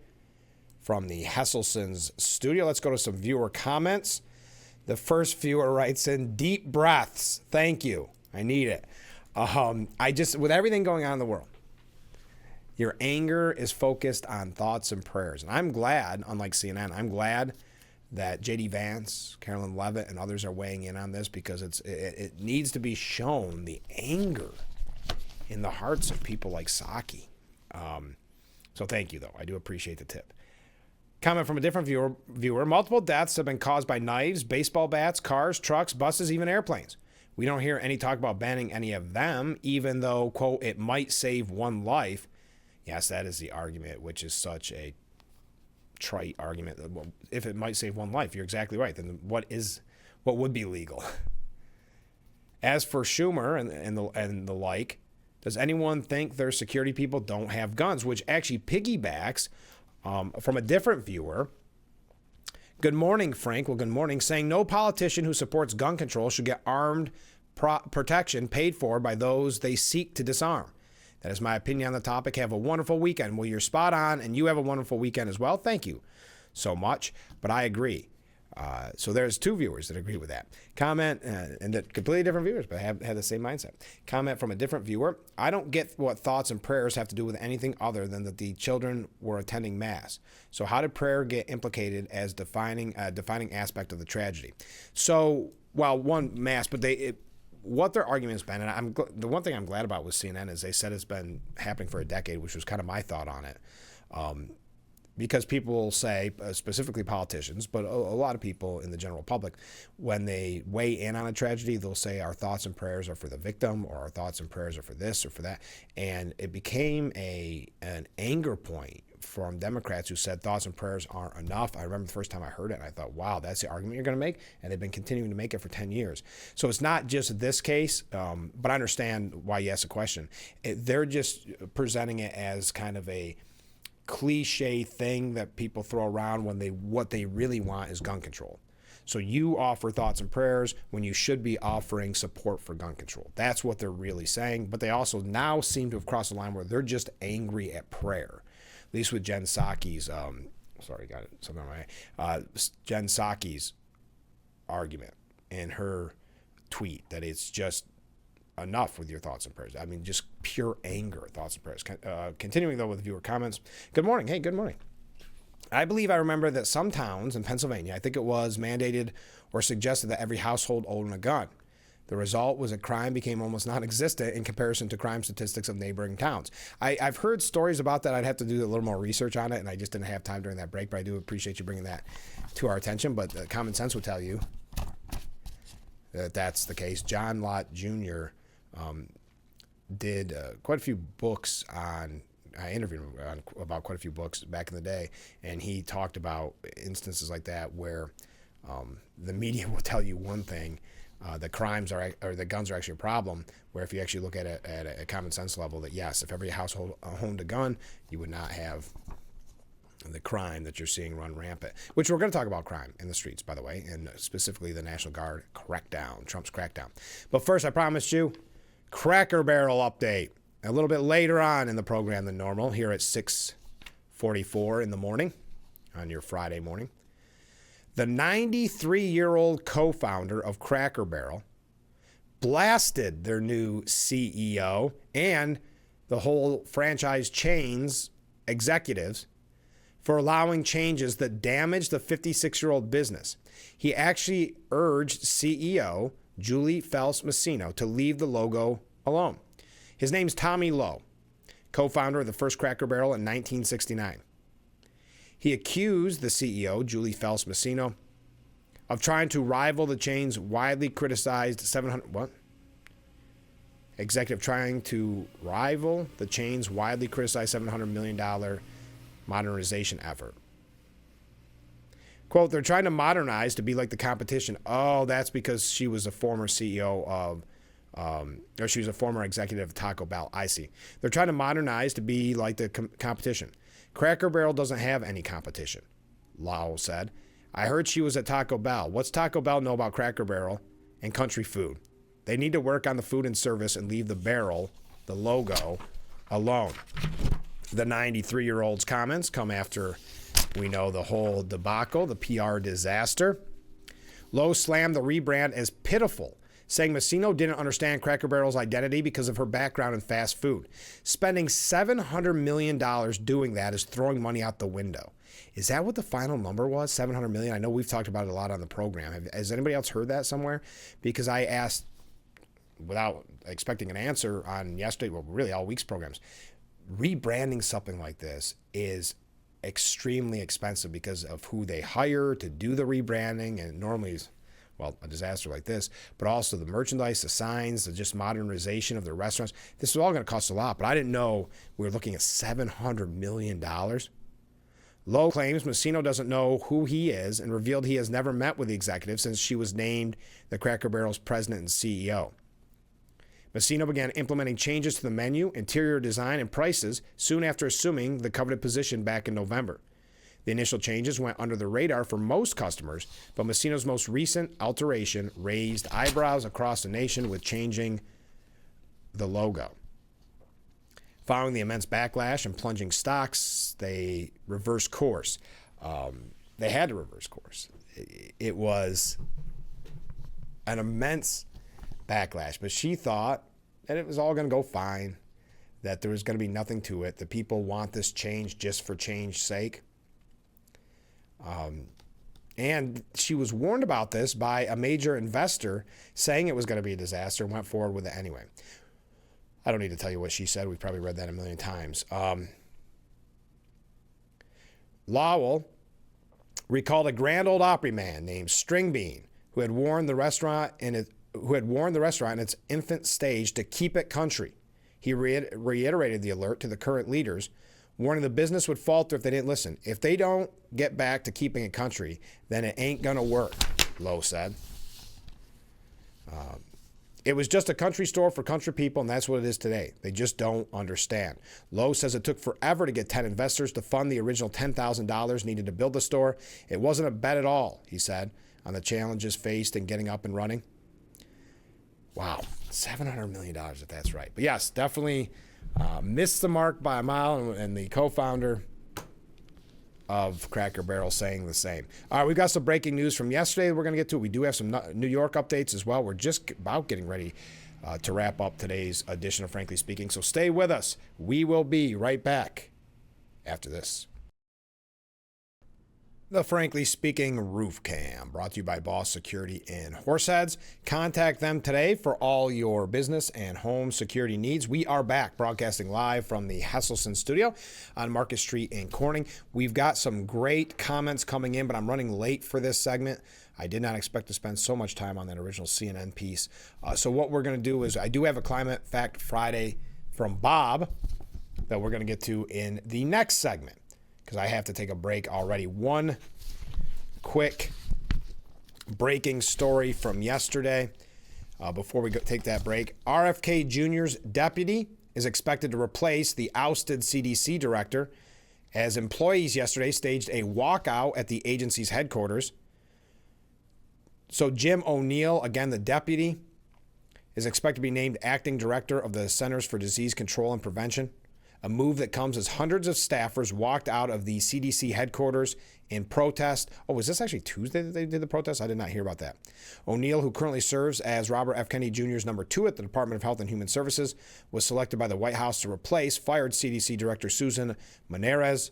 from the Hesselson's studio. Let's go to some viewer comments. The first viewer writes in, deep breaths. Thank you. I need it. With everything going on in the world, your anger is focused on thoughts and prayers. And I'm glad, unlike CNN, I'm glad that J.D. Vance, Carolyn Levitt, and others are weighing in on this because it needs to be shown the anger in the hearts of people like Psaki. So thank you, though. I do appreciate the tip. Comment from a different viewer. Multiple deaths have been caused by knives, baseball bats, cars, trucks, buses, even airplanes. We don't hear any talk about banning any of them, even though, quote, it might save one life. Yes, that is the argument, which is such a trite argument. Well, if it might save one life, you're exactly right. Then what would be legal? As for Schumer and the like, does anyone think their security people don't have guns? Which actually piggybacks from a different viewer. Good morning, Frank. Well, good morning. Saying no politician who supports gun control should get armed protection paid for by those they seek to disarm. That is my opinion on the topic. Have a wonderful weekend. Well, you're spot on, and you have a wonderful weekend as well. Thank you so much. But I agree. So there's two viewers that agree with that. Comment, and they're completely different viewers, but have the same mindset. Comment from a different viewer. I don't get what thoughts and prayers have to do with anything other than that the children were attending Mass. So how did prayer get implicated as defining aspect of the tragedy? So, well, one, Mass, but what their argument has been, and the one thing I'm glad about with CNN is they said it's been happening for a decade, which was kind of my thought on it. Because people will say, specifically politicians, but a lot of people in the general public, when they weigh in on a tragedy, they'll say our thoughts and prayers are for the victim, or our thoughts and prayers are for this or for that. And it became an anger point from Democrats who said thoughts and prayers aren't enough. I remember the first time I heard it, and I thought, wow, that's the argument you're going to make? And they've been continuing to make it for 10 years. So it's not just this case, but I understand why you asked the question. They're just presenting it as kind of a cliche thing that people throw around when what they really want is gun control. So you offer thoughts and prayers when you should be offering support for gun control. That's what they're really saying. But they also now seem to have crossed the line where they're just angry at prayer. At least with Jen Psaki's, Jen Psaki's argument in her tweet that it's just enough with your thoughts and prayers. I mean, just pure anger, thoughts and prayers. Continuing, though, with viewer comments. Good morning. Hey, good morning. I believe I remember that some towns in Pennsylvania, I think it was mandated or suggested that every household own a gun. The result was that crime became almost non-existent in comparison to crime statistics of neighboring towns. I've heard stories about that. I'd have to do a little more research on it, and I just didn't have time during that break, but I do appreciate you bringing that to our attention. But common sense would tell you that that's the case. John Lott Jr. Did quite a few books on, I interviewed him about quite a few books back in the day, and he talked about instances like that where the media will tell you one thing, the crimes are, or the guns are actually a problem, where if you actually look at it at a common sense level, that yes, if every household owned a gun, you would not have the crime that you're seeing run rampant, which we're going to talk about crime in the streets, by the way, and specifically the National Guard crackdown, Trump's crackdown. But first, I promised you, Cracker Barrel update a little bit later on in the program than normal, here at 6:44 in the morning on your Friday morning. The 93-year-old co-founder of Cracker Barrel blasted their new CEO and the whole franchise chain's executives for allowing changes that damaged the 56-year-old business. He actually urged CEO Julie Felps Masino to leave the logo alone. His name's Tommy Lowe, co-founder of the first Cracker Barrel in 1969. He accused the CEO, Julie Felps Masino, of trying to rival the chain's widely criticized executive trying to rival the chain's widely criticized $700 million modernization effort. Quote, they're trying to modernize to be like the competition. Oh, that's because she was a former CEO of, or she was a former executive of Taco Bell. I see. They're trying to modernize to be like the competition. Cracker Barrel doesn't have any competition, Lowe said. I heard she was at Taco Bell. What's Taco Bell know about Cracker Barrel and country food? They need to work on the food and service and leave the barrel, the logo, alone. The 93-year-old's comments come after we know the whole debacle, the PR disaster. Lowe slammed the rebrand as pitiful, saying Masino didn't understand Cracker Barrel's identity because of her background in fast food. Spending $700 million doing that is throwing money out the window. Is that what the final number was? $700 million? I know we've talked about it a lot on the program. Has anybody else heard that somewhere? Because I asked, without expecting an answer on yesterday, well, really all week's programs, rebranding something like this is extremely expensive because of who they hire to do the rebranding, and normally is, well, a disaster like this, but also the merchandise, the signs, the just modernization of the restaurants. This is all going to cost a lot, but I didn't know we were looking at $700 million. Lowe claims Messino doesn't know who he is and revealed he has never met with the executive since she was named the Cracker Barrel's president and CEO. Messino began implementing changes to the menu, interior design, and prices soon after assuming the coveted position back in November. The initial changes went under the radar for most customers, but Messino's most recent alteration raised eyebrows across the nation with changing the logo. Following the immense backlash and plunging stocks, they reversed course. They had to reverse course. It was an immense backlash, but she thought that it was all going to go fine, that there was going to be nothing to it. The people want this change just for change's sake. And she was warned about this by a major investor saying it was going to be a disaster and went forward with it anyway. I don't need to tell you what she said. We've probably read that a million times. Lowell recalled a Grand Ole Opry man named String Bean who had warned the restaurant in its infant stage to keep it country. He reiterated the alert to the current leaders, warning the business would falter if they didn't listen. If they don't get back to keeping it country, then it ain't gonna work, Lowe said. It was just a country store for country people, and that's what it is today. They just don't understand. Lowe says it took forever to get 10 investors to fund the original $10,000 needed to build the store. It wasn't a bet at all, he said, on the challenges faced in getting up and running. Wow, $700 million if that's right. But yes, definitely missed the mark by a mile, and the co-founder of Cracker Barrel saying the same. All right, we've got some breaking news from yesterday that we're going to get to. We do have some New York updates as well. We're just about getting ready to wrap up today's edition of Frankly Speaking, so stay with us. We will be right back after this. The Frankly Speaking Roof Cam, brought to you by Boss Security in Horseheads. Contact them today for all your business and home security needs. We are back broadcasting live from the Hesselson studio on Market Street in Corning. We've got some great comments coming in, but I'm running late for this segment. I did not expect to spend so much time on that original CNN piece. So what we're going to do is I do have a Climate Fact Friday from Bob that we're going to get to in the next segment, because I have to take a break already. One quick breaking story from yesterday before we take that break. RFK Jr.'s deputy is expected to replace the ousted CDC director, as employees yesterday staged a walkout at the agency's headquarters. So Jim O'Neill, again the deputy, is expected to be named acting director of the Centers for Disease Control and Prevention. A move that comes as hundreds of staffers walked out of the CDC headquarters in protest. Oh, was this actually Tuesday that they did the protest? I did not hear about that. O'Neill, who currently serves as Robert F. Kennedy Jr.'s number 2 at the Department of Health and Human Services, was selected by the White House to replace fired CDC Director Susan Menarez.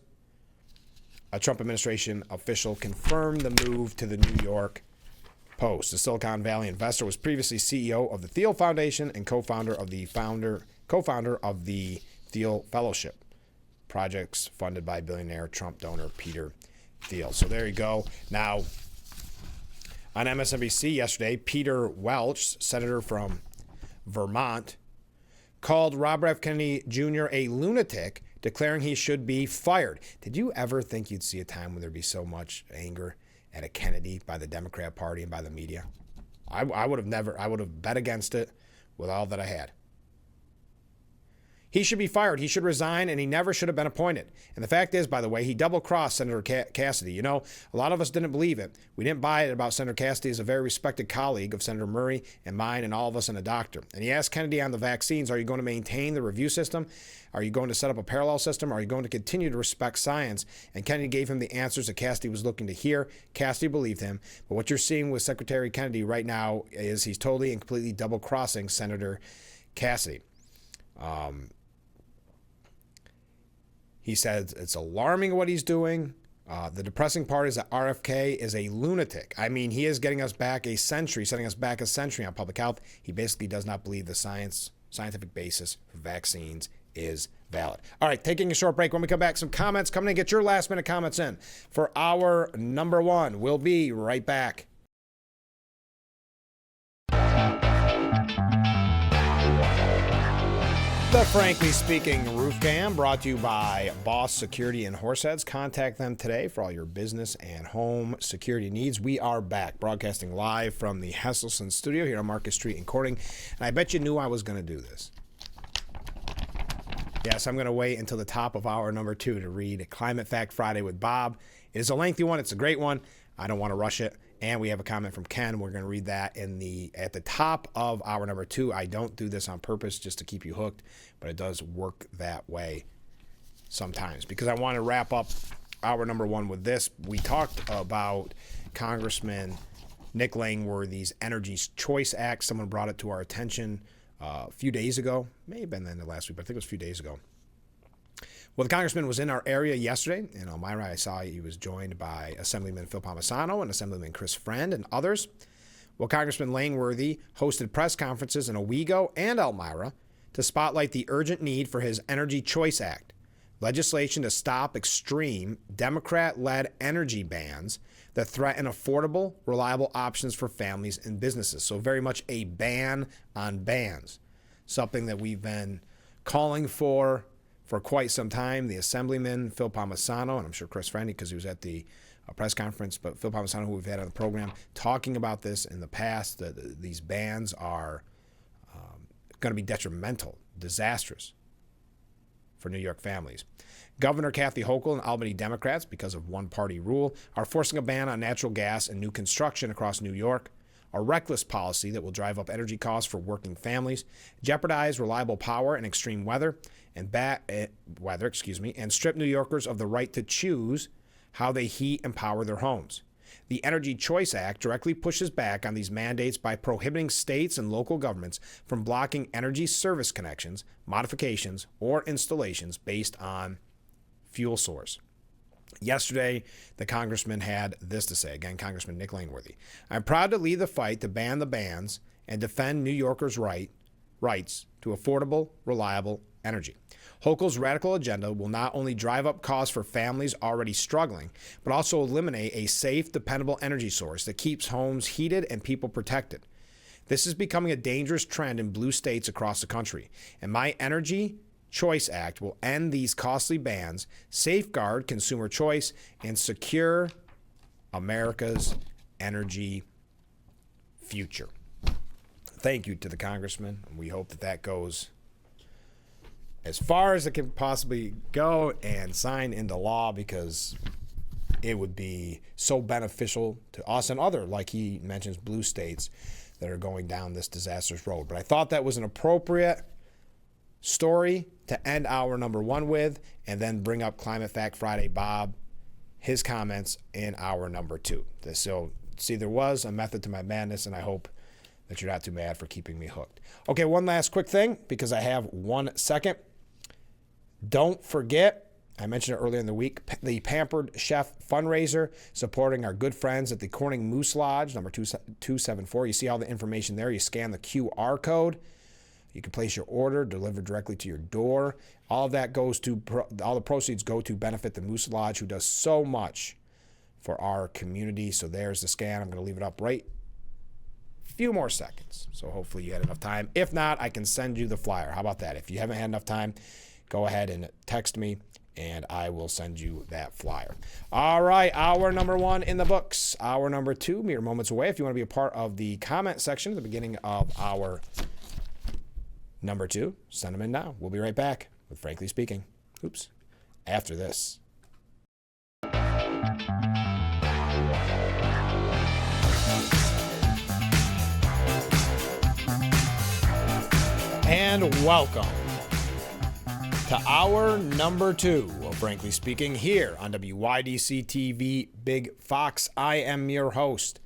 A Trump administration official confirmed the move to the New York Post. The Silicon Valley investor was previously CEO of the Thiel Foundation and co-founder of the Thiel Fellowship, projects funded by billionaire Trump donor Peter Thiel. So there you go. Now, on MSNBC yesterday, Peter Welch, senator from Vermont, called Robert F. Kennedy Jr. a lunatic, declaring he should be fired. Did you ever think you'd see a time when there'd be so much anger at a Kennedy by the Democrat Party and by the media? I would have bet against it with all that I had. He should be fired. He should resign, and he never should have been appointed. And the fact is, by the way, he double-crossed Senator Cassidy. You know, a lot of us didn't believe it. We didn't buy it about Senator Cassidy as a very respected colleague of Senator Murray and mine and all of us and a doctor. And he asked Kennedy on the vaccines, are you going to maintain the review system? Are you going to set up a parallel system? Are you going to continue to respect science? And Kennedy gave him the answers that Cassidy was looking to hear. Cassidy believed him. But what you're seeing with Secretary Kennedy right now is he's totally and completely double-crossing Senator Cassidy. He said it's alarming what he's doing. The depressing part is that RFK is a lunatic. I mean, he is getting us back a century, setting us back a century on public health. He basically does not believe the scientific basis for vaccines is valid. All right, taking a short break. When we come back, some comments. Come in, get your last minute comments in for our number one. We'll be right back. The Frankly Speaking Roof Cam, brought to you by Boss Security in Horseheads. Contact them today for all your business and home security needs. We are back, broadcasting live from the Hesselson studio here on Market Street in Corning. And I bet you knew I was going to do this. Yes, I'm going to wait until the top of hour number 2 to read Climate Fact Friday with Bob. It is a lengthy one. It's a great one. I don't want to rush it. And we have a comment from Ken. We're going to read that at the top of hour number 2. I don't do this on purpose just to keep you hooked, but it does work that way sometimes because I want to wrap up hour number 1 with this. We talked about Congressman Nick Langworthy's Energy Choice Act. Someone brought it to our attention a few days ago. May have been the end of last week, but I think it was a few days ago. Well, the congressman was in our area yesterday. In Elmira, I saw he was joined by Assemblyman Phil Palmisano and Assemblyman Chris Friend and others. Well, Congressman Langworthy hosted press conferences in Owego and Elmira to spotlight the urgent need for his Energy Choice Act, legislation to stop extreme Democrat-led energy bans that threaten affordable, reliable options for families and businesses. So very much a ban on bans, something that we've been calling for quite some time. The Assemblyman, Phil Palmisano, and I'm sure Chris Friend, because he was at the press conference, but Phil Palmisano, who we've had on the program, talking about this in the past, that these bans are going to be detrimental, disastrous for New York families. Governor Kathy Hochul and Albany Democrats, because of one-party rule, are forcing a ban on natural gas and new construction across New York, a reckless policy that will drive up energy costs for working families, jeopardize reliable power in extreme weather, and strip New Yorkers of the right to choose how they heat and power their homes. The Energy Choice Act directly pushes back on these mandates by prohibiting states and local governments from blocking energy service connections, modifications, or installations based on fuel source. Yesterday, the congressman had this to say. Again, Congressman Nick Langworthy. I'm proud to lead the fight to ban the bans and defend New Yorkers' rights to affordable, reliable energy. Hochul's radical agenda will not only drive up costs for families already struggling, but also eliminate a safe, dependable energy source that keeps homes heated and people protected. This is becoming a dangerous trend in blue states across the country, and my Energy Choice Act will end these costly bans, safeguard consumer choice, and secure America's energy future. Thank you to the congressman. We hope that goes as far as it can possibly go and sign into law, because it would be so beneficial to us and other, like he mentions, blue states that are going down this disastrous road. But I thought that was an appropriate story to end hour number 1 with, and then bring up Climate Fact Friday Bob, his comments in hour number 2. So see, there was a method to my madness, and I hope that you're not too mad for keeping me hooked. Okay, one last quick thing, because I have 1 second. Don't forget, I mentioned it earlier in the week, the Pampered Chef fundraiser, supporting our good friends at the Corning Moose Lodge, number 274. You see all the information there. You scan the QR code. You can place your order, delivered directly to your door. All of that goes to, all the proceeds go to benefit the Moose Lodge, who does so much for our community. So there's the scan. I'm going to leave it up right a few more seconds. So hopefully you had enough time. If not, I can send you the flyer. How about that? If you haven't had enough time, go ahead and text me, and I will send you that flyer. All right, hour number 1 in the books. Hour number 2, mere moments away. If you want to be a part of the comment section at the beginning of hour number 2, send them in now. We'll be right back with Frankly Speaking. Oops. After this. And welcome to hour number 2 of Frankly Speaking here on WYDC TV Big Fox. I am your host,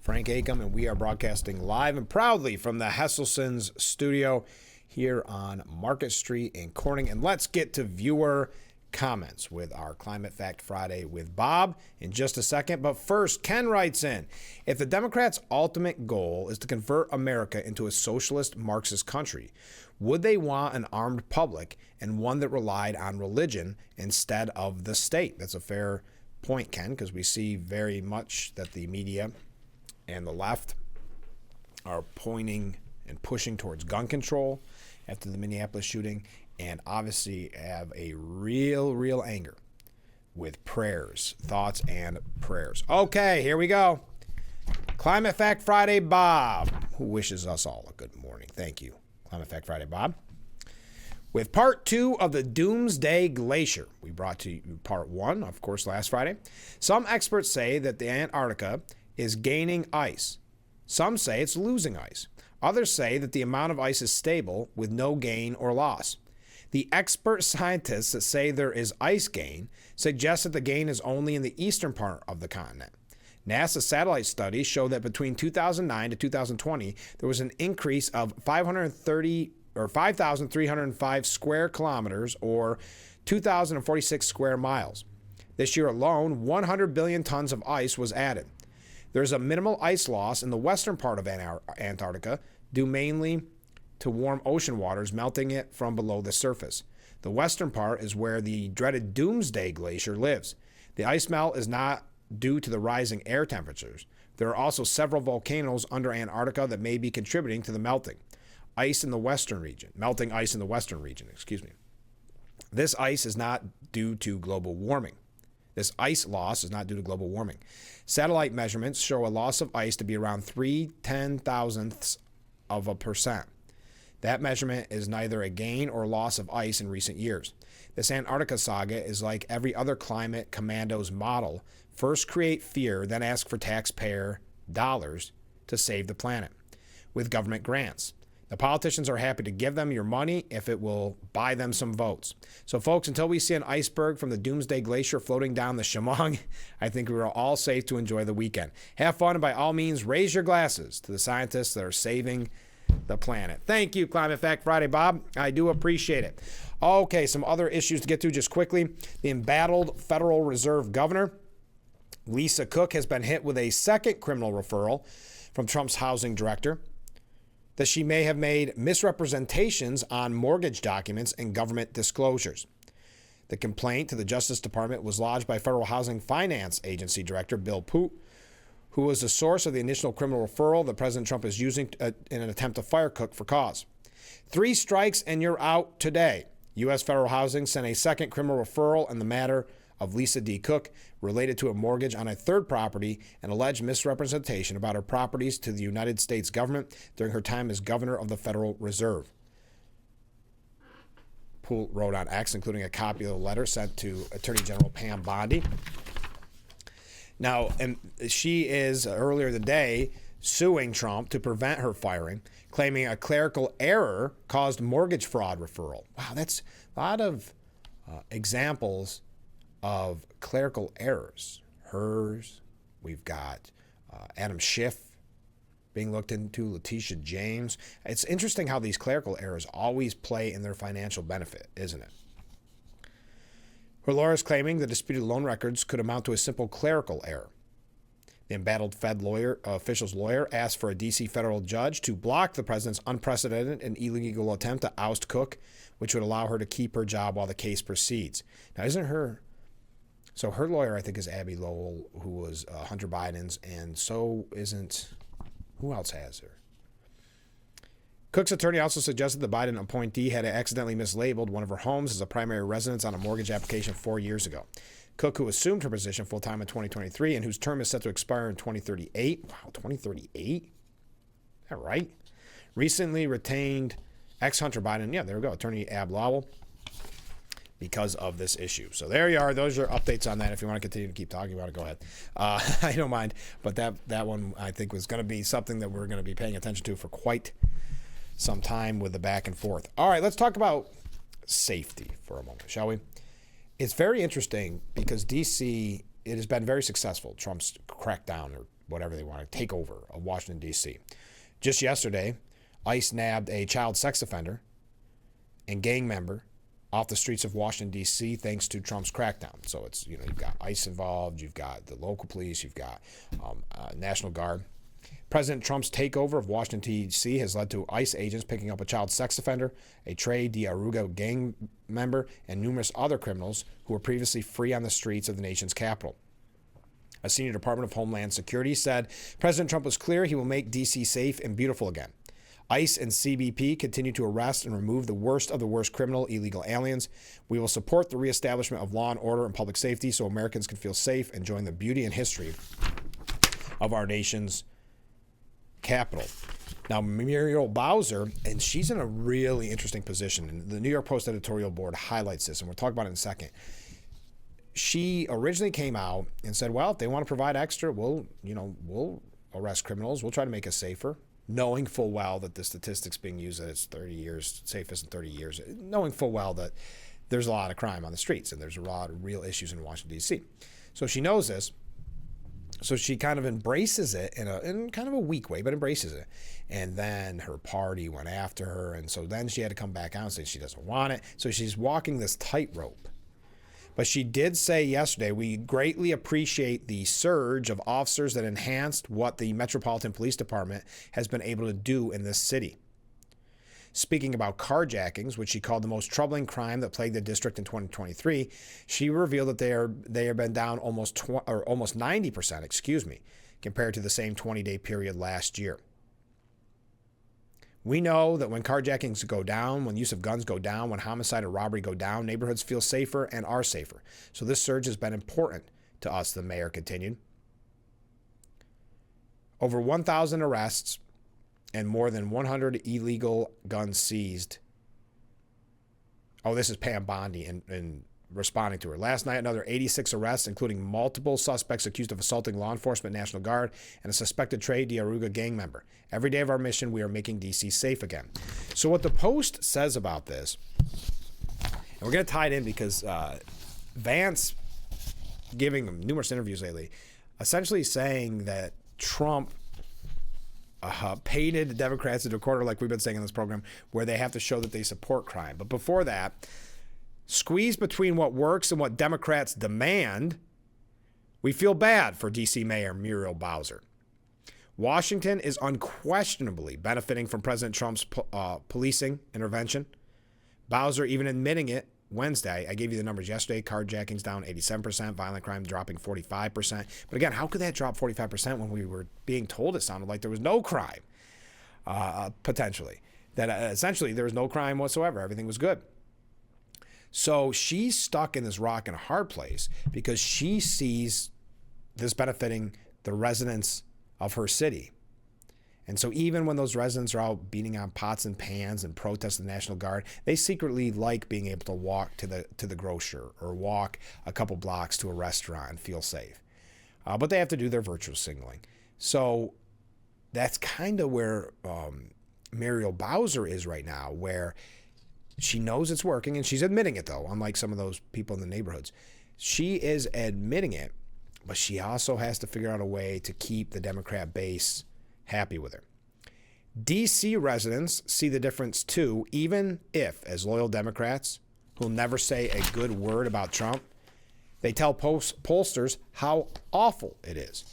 Frank Acom, and we are broadcasting live and proudly from the Hesselson's studio here on Market Street in Corning. And let's get to viewer comments with our Climate Fact Friday with Bob in just a second. But first, Ken writes in, if the Democrats' ultimate goal is to convert America into a socialist Marxist country, would they want an armed public and one that relied on religion instead of the state? That's a fair point, Ken, because we see very much that the media and the left are pointing and pushing towards gun control after the Minneapolis shooting, and obviously have a real anger with prayers, thoughts, and prayers. Okay, here we go. Climate Fact Friday, Bob, who wishes us all a good morning. Thank you, Climate Fact Friday, Bob. With part 2 of the Doomsday Glacier, we brought to you part 1, of course, last Friday. Some experts say that the Antarctica is gaining ice. Some say it's losing ice. Others say that the amount of ice is stable with no gain or loss. The expert scientists that say there is ice gain suggest that the gain is only in the eastern part of the continent. NASA satellite studies show that between 2009 to 2020, there was an increase of 5,305 square kilometers or 2,046 square miles. This year alone, 100 billion tons of ice was added. There's a minimal ice loss in the western part of Antarctica, due mainly to warm ocean waters melting it from below the surface. The western part is where the dreaded Doomsday Glacier lives. The ice melt is not due to the rising air temperatures. There are also several volcanoes under Antarctica that may be contributing to the melting ice in the western region. This ice is not due to global warming. This ice loss is not due to global warming. Satellite measurements show a loss of ice to be around 0.3 of a percent. That measurement is neither a gain or loss of ice in recent years. This Antarctica saga is like every other climate commandos model. First create fear, then ask for taxpayer dollars to save the planet with government grants. The politicians are happy to give them your money if it will buy them some votes. So, folks, until we see an iceberg from the Doomsday Glacier floating down the Chemung, I think we are all safe to enjoy the weekend. Have fun, and by all means, raise your glasses to the scientists that are saving the planet. Thank you, Climate Fact Friday, Bob. I do appreciate it. Okay, some other issues to get to just quickly. The embattled Federal Reserve Governor, Lisa Cook, has been hit with a second criminal referral from Trump's housing director that she may have made misrepresentations on mortgage documents and government disclosures. The complaint to the Justice Department was lodged by Federal Housing Finance Agency Director Bill Poot, who was the source of the initial criminal referral that President Trump is using in an attempt to fire Cook for cause. 3 strikes and you're out today. U.S. Federal Housing sent a second criminal referral in the matter of Lisa D. Cook related to a mortgage on a third property and alleged misrepresentation about her properties to the United States government during her time as governor of the Federal Reserve. Poole wrote on X, including a copy of the letter sent to Attorney General Pam Bondi. Now, and she is earlier today suing Trump to prevent her firing, claiming a clerical error caused mortgage fraud referral. Wow, that's a lot of examples of clerical errors. Hers, we've got Adam Schiff being looked into, Letitia James. It's interesting how these clerical errors always play in their financial benefit, isn't it? Her lawyer is claiming the disputed loan records could amount to a simple clerical error. The embattled Fed official's lawyer asked for a D.C. federal judge to block the president's unprecedented and illegal attempt to oust Cook, which would allow her to keep her job while the case proceeds. Now, so her lawyer, I think, is Abby Lowell, who was Hunter Biden's, and so who else has her? Cook's attorney also suggested the Biden appointee had accidentally mislabeled one of her homes as a primary residence on a mortgage application 4 years ago. Cook, who assumed her position full-time in 2023 and whose term is set to expire in 2038. Wow, 2038? Is that right? Recently retained ex-Hunter Biden, yeah, there we go, attorney Ab Lowell, because of this issue. So there you are. Those are updates on that. If you want to continue to keep talking about it, go ahead. I don't mind. But that one, I think, was going to be something that we're going to be paying attention to for quite some time with the back and forth. All right, let's talk about safety for a moment, shall we? It's very interesting because D.C., it has been very successful, Trump's crackdown or whatever they want to take over of Washington, D.C. Just yesterday, ICE nabbed a child sex offender and gang member off the streets of Washington, D.C., thanks to Trump's crackdown. So it's, you've got ICE involved, you've got the local police, you've got National Guard. President Trump's takeover of Washington, D.C. has led to ICE agents picking up a child sex offender, a Trey DeAruga gang member, and numerous other criminals who were previously free on the streets of the nation's capital. A senior Department of Homeland Security said President Trump was clear he will make D.C. safe and beautiful again. ICE and CBP continue to arrest and remove the worst of the worst criminal illegal aliens. We will support the reestablishment of law and order and public safety so Americans can feel safe, enjoying the beauty and history of our nation's capital. Now, Muriel Bowser, and she's in a really interesting position, and the New York Post editorial board highlights this, and we'll talk about it in a second. She originally came out and said, well, if they want to provide extra, we'll arrest criminals. We'll try to make us safer, knowing full well that the statistics being used that it's 30 years, safest in 30 years, knowing full well that there's a lot of crime on the streets and there's a lot of real issues in Washington, D.C. So she knows this. So she kind of embraces it in kind of a weak way, but embraces it. And then her party went after her. And so then she had to come back out and say she doesn't want it. So she's walking this tightrope. But she did say yesterday, we greatly appreciate the surge of officers that enhanced what the Metropolitan Police Department has been able to do in this city. Speaking about carjackings, which she called the most troubling crime that plagued the district in 2023, she revealed that they have been down almost 90%, compared to the same 20-day period last year. We know that when carjackings go down, when use of guns go down, when homicide or robbery go down, neighborhoods feel safer and are safer. So this surge has been important to us, the mayor continued. Over 1,000 arrests and more than 100 illegal guns seized. Oh, this is Pam Bondi in responding to her. Last night, another 86 arrests, including multiple suspects accused of assaulting law enforcement, National Guard, and a suspected Trey DeAruga gang member. Every day of our mission, we are making D.C. safe again. So what the Post says about this, and we're going to tie it in because Vance, giving him numerous interviews lately, essentially saying that Trump painted the Democrats into a corner, like we've been saying in this program, where they have to show that they support crime. But before that, squeezed between what works and what Democrats demand, we feel bad for D.C. Mayor Muriel Bowser. Washington is unquestionably benefiting from President Trump's policing intervention. Bowser even admitting it Wednesday. I gave you the numbers yesterday. Carjackings down 87%, violent crime dropping 45%. But again, how could that drop 45% when we were being told it sounded like there was no crime, potentially? That essentially there was no crime whatsoever. Everything was good. So she's stuck in this rock and a hard place because she sees this benefiting the residents of her city. And so even when those residents are out beating on pots and pans and protest the National Guard, they secretly like being able to walk to the grocer or walk a couple blocks to a restaurant and feel safe. But they have to do their virtual signaling. So that's kind of where Muriel Bowser is right now, where she knows it's working, and she's admitting it, though, unlike some of those people in the neighborhoods. She is admitting it, but she also has to figure out a way to keep the Democrat base happy with her. D.C. residents see the difference, too, even if, as loyal Democrats who'll never say a good word about Trump, they tell pollsters how awful it is.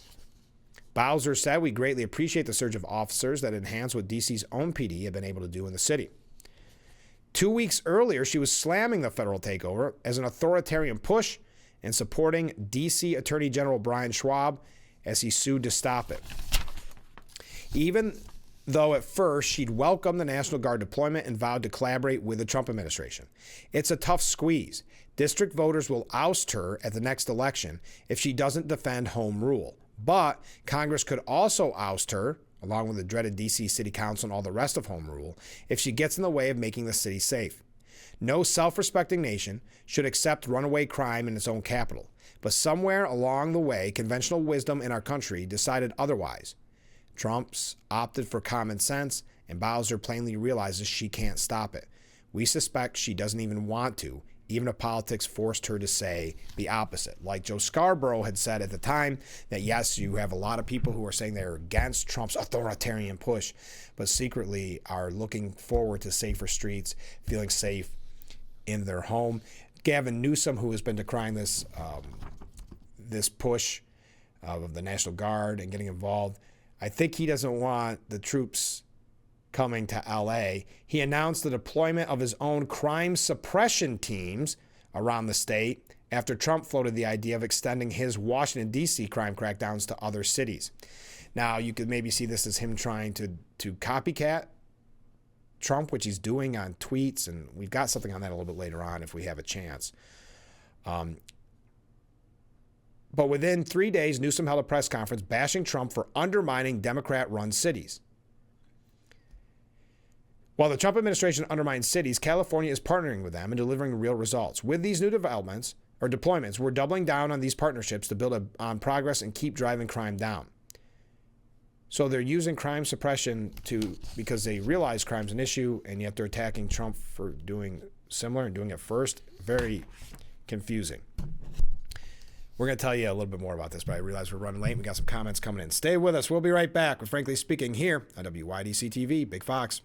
Bowser said, we greatly appreciate the surge of officers that enhance what D.C.'s own PD have been able to do in the city. 2 weeks earlier, she was slamming the federal takeover as an authoritarian push and supporting D.C. Attorney General Brian Schwab as he sued to stop it. Even though at first she'd welcomed the National Guard deployment and vowed to collaborate with the Trump administration. It's a tough squeeze. District voters will oust her at the next election if she doesn't defend home rule. But Congress could also oust her, along with the dreaded D.C. City Council and all the rest of home rule, if she gets in the way of making the city safe. No self-respecting nation should accept runaway crime in its own capital. But somewhere along the way, conventional wisdom in our country decided otherwise. Trump's opted for common sense, and Bowser plainly realizes she can't stop it. We suspect she doesn't even want to, even if politics forced her to say the opposite. Like Joe Scarborough had said at the time, that yes, you have a lot of people who are saying they're against Trump's authoritarian push, but secretly are looking forward to safer streets, feeling safe, in their home. Gavin Newsom, who has been decrying this push of the National Guard and getting involved, I think he doesn't want the troops coming to LA. He announced the deployment of his own crime suppression teams around the state after Trump floated the idea of extending his Washington, D.C. crime crackdowns to other cities. Now, you could maybe see this as him trying to copycat Trump, which he's doing on tweets, and we've got something on that a little bit later on if we have a chance. But within 3 days, Newsom held a press conference bashing Trump for undermining Democrat-run cities. While the Trump administration undermines cities, California is partnering with them and delivering real results. With these new developments or deployments, we're doubling down on these partnerships to build on progress and keep driving crime down. So they're using crime suppression because they realize crime's an issue, and yet they're attacking Trump for doing similar and doing it first. Very confusing. We're going to tell you a little bit more about this, but I realize we're running late. We got some comments coming in. Stay with us. We'll be right back with Frankly Speaking here on WYDC TV, Big Fox.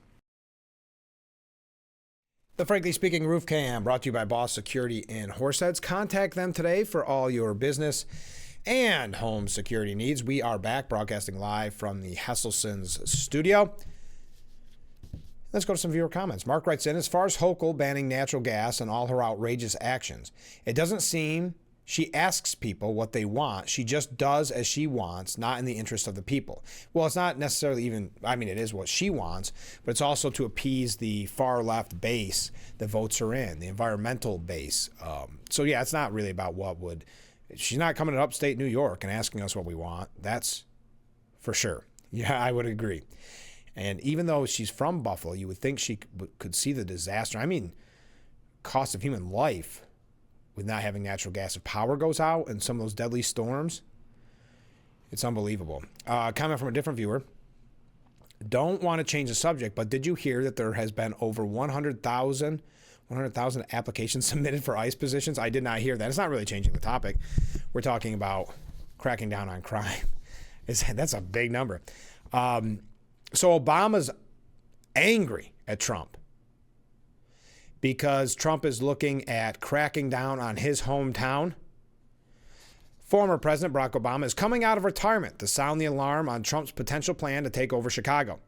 The Frankly Speaking Roof Cam brought to you by Boss Security in Horseheads. Contact them today for all your business and home security needs. We are back broadcasting live from the Hesselson's studio. Let's go to some viewer comments. Mark writes in, as far as Hochul banning natural gas and all her outrageous actions, it doesn't seem she asks people what they want. She just does as she wants, not in the interest of the people. Well, it's not necessarily even, it is what she wants, but it's also to appease the far left base that votes her in, the environmental base. So yeah, it's not really about she's not coming to upstate New York and asking us what we want. That's for sure. Yeah, I would agree. And even though she's from Buffalo, you would think she could see the disaster. Cost of human life with not having natural gas. If power goes out and some of those deadly storms, it's unbelievable. Comment from a different viewer. Don't want to change the subject, but did you hear that there has been over 100,000 applications submitted for ICE positions? I did not hear that. It's not really changing the topic. We're talking about cracking down on crime. That's a big number. So Obama's angry at Trump because Trump is looking at cracking down on his hometown. Former President Barack Obama is coming out of retirement to sound the alarm on Trump's potential plan to take over Chicago.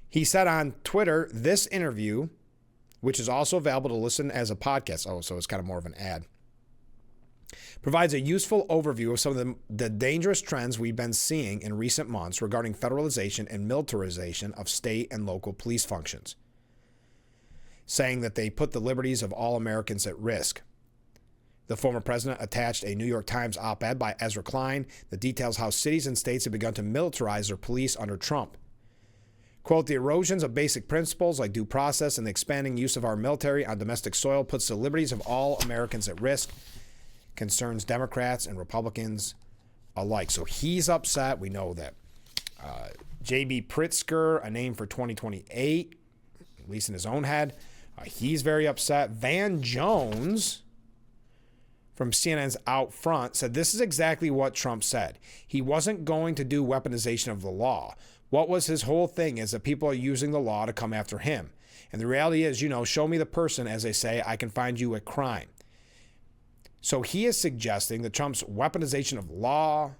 He said on Twitter, this interview, which is also available to listen as a podcast, so it's kind of more of an ad, provides a useful overview of some of the dangerous trends we've been seeing in recent months regarding federalization and militarization of state and local police functions, saying that they put the liberties of all Americans at risk. The former president attached a New York Times op-ed by Ezra Klein that details how cities and states have begun to militarize their police under Trump. Quote, the erosions of basic principles like due process and the expanding use of our military on domestic soil puts the liberties of all Americans at risk, concerns Democrats and Republicans alike. So he's upset. We know that. J.B. Pritzker, a name for 2028, at least in his own head, he's very upset. Van Jones from CNN's Out Front said this is exactly what Trump said. He wasn't going to do weaponization of the law. What was his whole thing is that people are using the law to come after him. And the reality is, show me the person, as they say, I can find you a crime. So he is suggesting that Trump's weaponization of law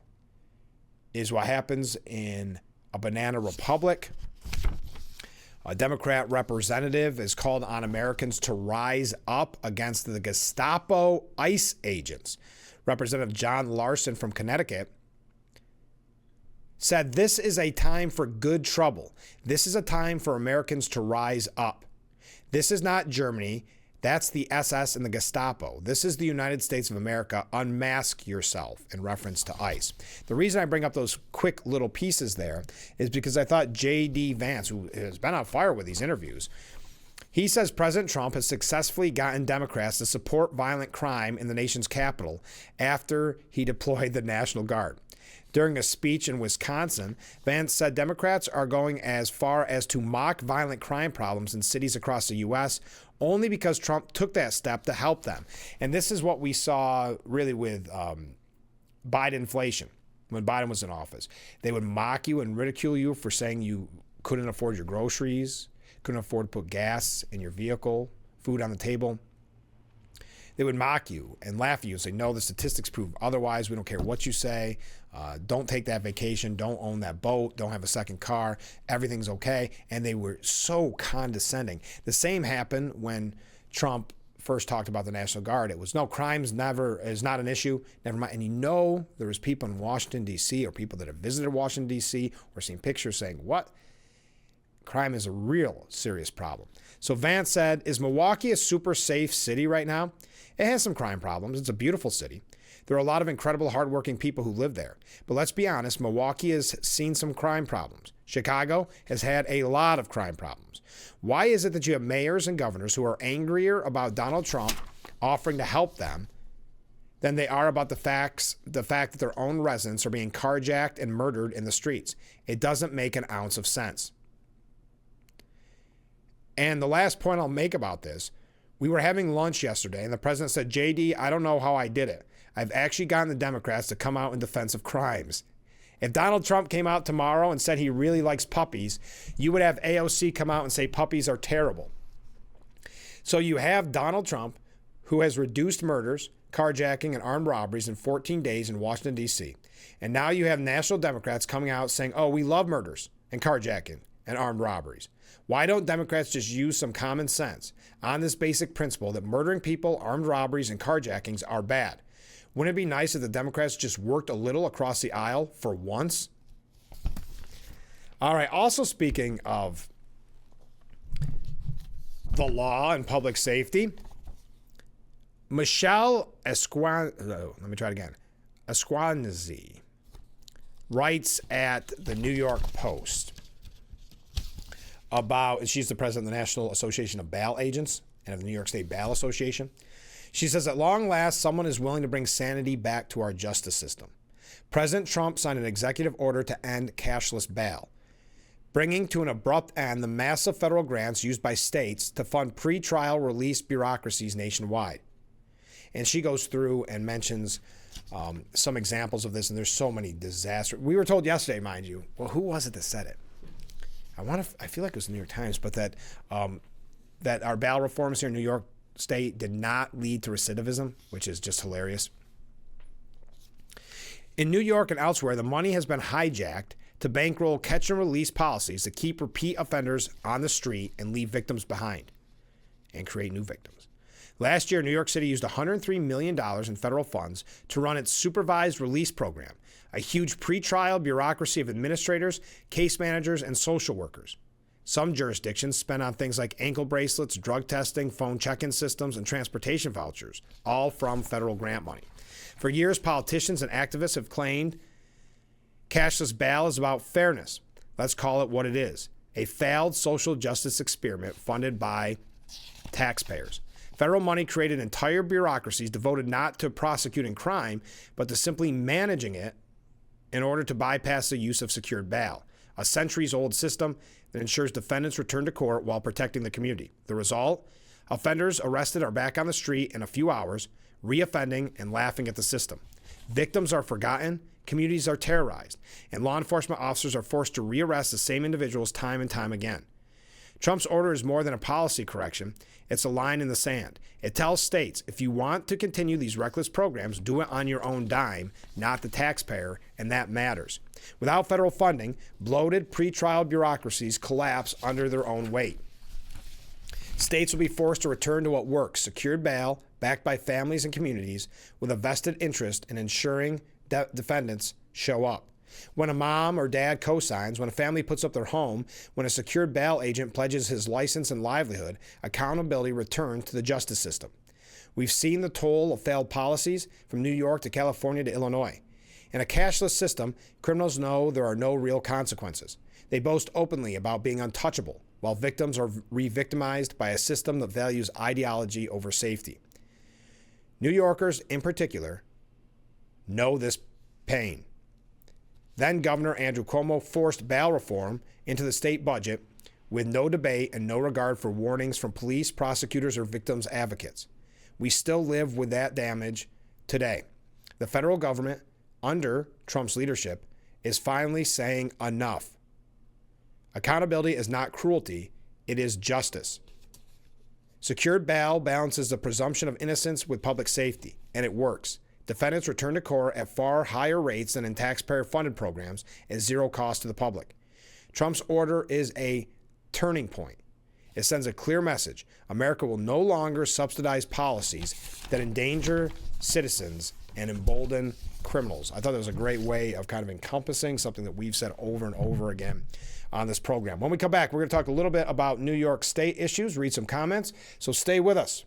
is what happens in a banana republic. A Democrat representative is called on Americans to rise up against the Gestapo ICE agents. Representative John Larson from Connecticut said this is a time for good trouble. This is a time for Americans to rise up. This is not Germany. That's the SS and the Gestapo. This is the United States of America. Unmask yourself, in reference to ICE. The reason I bring up those quick little pieces there is because I thought J.D. Vance, who has been on fire with these interviews, he says President Trump has successfully gotten Democrats to support violent crime in the nation's capital after he deployed the National Guard. During a speech in Wisconsin, Vance said Democrats are going as far as to mock violent crime problems in cities across the U.S. only because Trump took that step to help them. And this is what we saw really with Bidenflation when Biden was in office. They would mock you and ridicule you for saying you couldn't afford your groceries. couldn't afford to put gas in your vehicle, food on the table. They would mock you and laugh at you and say, no, the statistics prove otherwise. We don't care what you say. Don't take that vacation. Don't own that boat. Don't have a second car. Everything's okay. And they were so condescending. The same happened when Trump first talked about the National Guard. It was, no, crime's is not an issue. Never mind. And there was people in Washington, D.C., or people that have visited Washington, D.C., or seen pictures saying, what? Crime is a real serious problem. So Vance said, is Milwaukee a super safe city right now? It has some crime problems. It's a beautiful city. There are a lot of incredible, hardworking people who live there. But let's be honest, Milwaukee has seen some crime problems. Chicago has had a lot of crime problems. Why is it that you have mayors and governors who are angrier about Donald Trump offering to help them than they are about the fact that their own residents are being carjacked and murdered in the streets? It doesn't make an ounce of sense. And the last point I'll make about this, we were having lunch yesterday, and the president said, JD, I don't know how I did it. I've actually gotten the Democrats to come out in defense of crimes. If Donald Trump came out tomorrow and said he really likes puppies, you would have AOC come out and say puppies are terrible. So you have Donald Trump, who has reduced murders, carjacking, and armed robberies in 14 days in Washington, D.C. And now you have national Democrats coming out saying, oh, we love murders and carjacking and armed robberies. Why don't Democrats just use some common sense on this basic principle that murdering people, armed robberies, and carjackings are bad? Wouldn't it be nice if the Democrats just worked a little across the aisle for once? All right, also speaking of the law and public safety, Michelle Esquanzi writes at the New York Post about, she's the president of the National Association of Bail Agents and of the New York State Bail Association. She says, at long last, someone is willing to bring sanity back to our justice system. President Trump signed an executive order to end cashless bail, bringing to an abrupt end the massive federal grants used by states to fund pretrial release bureaucracies nationwide. And she goes through and mentions some examples of this, and there's so many disasters. We were told yesterday, mind you, well, who was it that said it? I feel like it was the New York Times, but that our bail reforms here in New York State did not lead to recidivism, which is just hilarious. In New York and elsewhere, the money has been hijacked to bankroll catch and release policies that keep repeat offenders on the street and leave victims behind and create new victims. Last year, New York City used $103 million in federal funds to run its supervised release program, a huge pretrial bureaucracy of administrators, case managers, and social workers. Some jurisdictions spend on things like ankle bracelets, drug testing, phone check-in systems, and transportation vouchers, all from federal grant money. For years, politicians and activists have claimed cashless bail is about fairness. Let's call it what it is, a failed social justice experiment funded by taxpayers. Federal money created entire bureaucracies devoted not to prosecuting crime, but to simply managing it in order to bypass the use of secured bail, a centuries-old system that ensures defendants return to court while protecting the community. The result? Offenders arrested are back on the street in a few hours, reoffending and laughing at the system. Victims are forgotten, communities are terrorized, and law enforcement officers are forced to rearrest the same individuals time and time again. Trump's order is more than a policy correction. It's a line in the sand. It tells states, if you want to continue these reckless programs, do it on your own dime, not the taxpayer, and that matters. Without federal funding, bloated pretrial bureaucracies collapse under their own weight. States will be forced to return to what works, secured bail, backed by families and communities, with a vested interest in ensuring that defendants show up. When a mom or dad co-signs, when a family puts up their home, when a secured bail agent pledges his license and livelihood, accountability returns to the justice system. We've seen the toll of failed policies from New York to California to Illinois. In a cashless system, criminals know there are no real consequences. They boast openly about being untouchable, while victims are re-victimized by a system that values ideology over safety. New Yorkers, in particular, know this pain. Then Governor Andrew Cuomo forced bail reform into the state budget with no debate and no regard for warnings from police, prosecutors, or victims' advocates. We still live with that damage today. The federal government, under Trump's leadership, is finally saying enough. Accountability is not cruelty, It is justice. Secured bail balances the presumption of innocence with public safety, and it works. Defendants return to court at far higher rates than in taxpayer-funded programs at zero cost to the public. Trump's order is a turning point. It sends a clear message. America will no longer subsidize policies that endanger citizens and embolden criminals. I thought that was a great way of kind of encompassing something that we've said over and over again on this program. When we come back, we're going to talk a little bit about New York State issues, read some comments, so stay with us.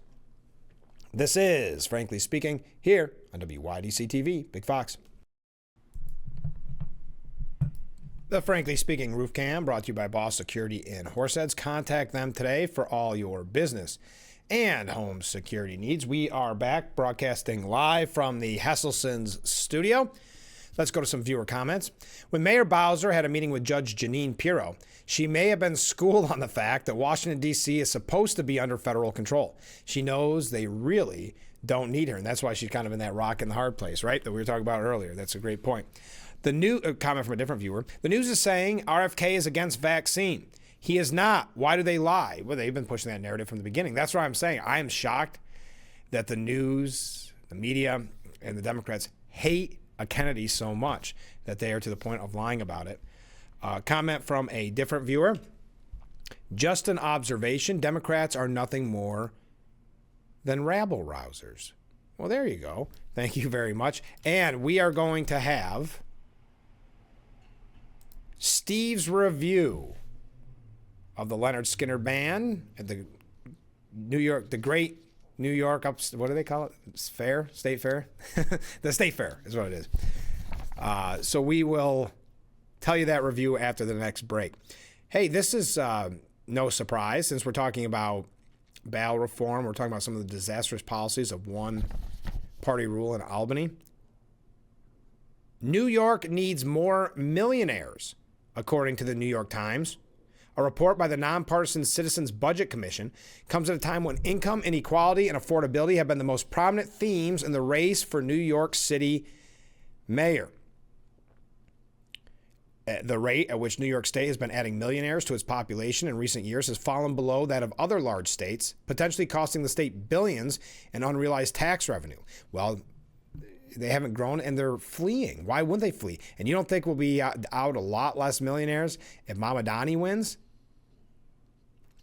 This is Frankly Speaking here on WYDC TV, Big Fox. The Frankly Speaking Roof Cam brought to you by Boss Security in Horseheads. Contact them today for all your business and home security needs. We are back broadcasting live from the Hesselson's studio. Let's go to some viewer comments. When Mayor Bowser had a meeting with Judge Jeanine Pirro, she may have been schooled on the fact that Washington, D.C. is supposed to be under federal control. She knows they really don't need her, and that's why she's kind of in that rock and the hard place, right, that we were talking about earlier. That's a great point. The new comment from a different viewer. The news is saying RFK is against vaccine. He is not. Why do they lie? Well, they've been pushing that narrative from the beginning. That's what I'm saying. I am shocked that the news, the media, and the Democrats hate a Kennedy so much that they are to the point of lying about it. Comment from a different viewer. Just an observation. Democrats are nothing more than rabble-rousers. Well, there you go. Thank you very much. And we are going to have Steve's review of the Leonard Skinner Band at the Great New York, what do they call it? Fair? State Fair? The State Fair is what it is. So we will tell you that review after the next break. Hey, this is no surprise since we're talking about bail reform. We're talking about some of the disastrous policies of one-party rule in Albany. New York needs more millionaires, according to the New York Times. A report by the nonpartisan Citizens Budget Commission comes at a time when income inequality and affordability have been the most prominent themes in the race for New York City mayor. The rate at which New York State has been adding millionaires to its population in recent years has fallen below that of other large states, potentially costing the state billions in unrealized tax revenue. Well, they haven't grown and they're fleeing. Why wouldn't they flee? And you don't think we'll be out a lot less millionaires if Mamdani wins?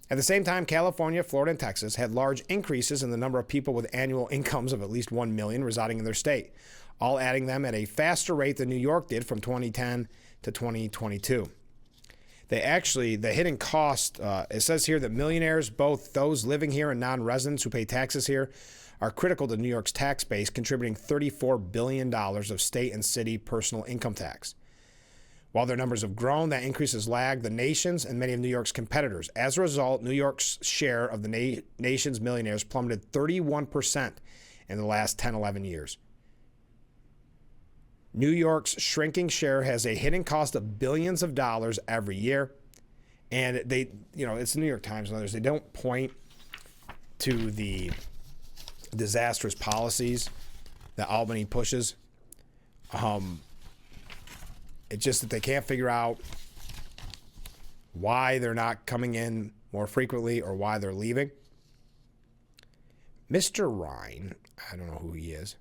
At the same time, California, Florida, and Texas had large increases in the number of people with annual incomes of at least 1 million residing in their state, all adding them at a faster rate than New York did from 2010 to 2022. The hidden cost, it says here that millionaires, both those living here and non-residents who pay taxes here, are critical to New York's tax base, contributing $34 billion of state and city personal income tax. While their numbers have grown, that increase has lagged the nation's and many of New York's competitors. As a result, New York's share of the nation's millionaires plummeted 31% in the last 10, 11 years. New York's shrinking share has a hidden cost of billions of dollars every year. And it's the New York Times and others. They don't point to the disastrous policies that Albany pushes. It's just that they can't figure out why they're not coming in more frequently or why they're leaving. Mr. Ryan, I don't know who he is,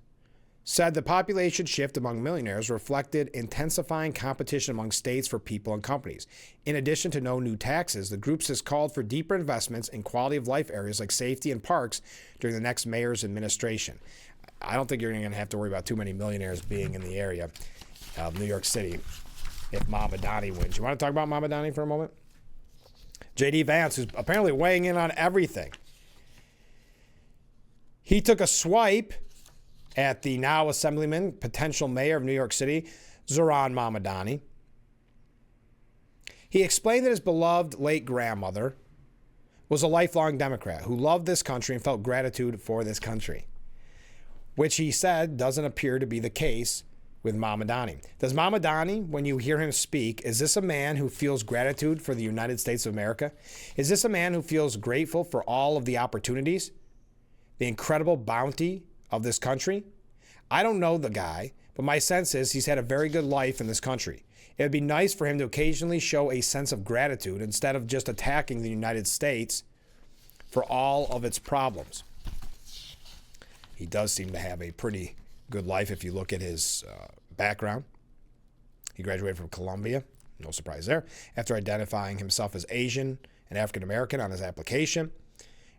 said the population shift among millionaires reflected intensifying competition among states for people and companies. In addition to no new taxes, the group has called for deeper investments in quality of life areas like safety and parks during the next mayor's administration. I don't think you're going to have to worry about too many millionaires being in the area of New York City if Mamdani wins. You want to talk about Mamdani for a moment? J.D. Vance, who's apparently weighing in on everything. He took a swipe at the now Assemblyman, potential mayor of New York City, Zohran Mamdani. He explained that his beloved late grandmother was a lifelong Democrat who loved this country and felt gratitude for this country, which he said doesn't appear to be the case with Mamdani. Does Mamdani, when you hear him speak, is this a man who feels gratitude for the United States of America? Is this a man who feels grateful for all of the opportunities, the incredible bounty of this country? I don't know the guy, but my sense is he's had a very good life in this country. It would be nice for him to occasionally show a sense of gratitude instead of just attacking the United States for all of its problems. He does seem to have a pretty good life if you look at his background. He graduated from Columbia, no surprise there, after identifying himself as Asian and African American on his application,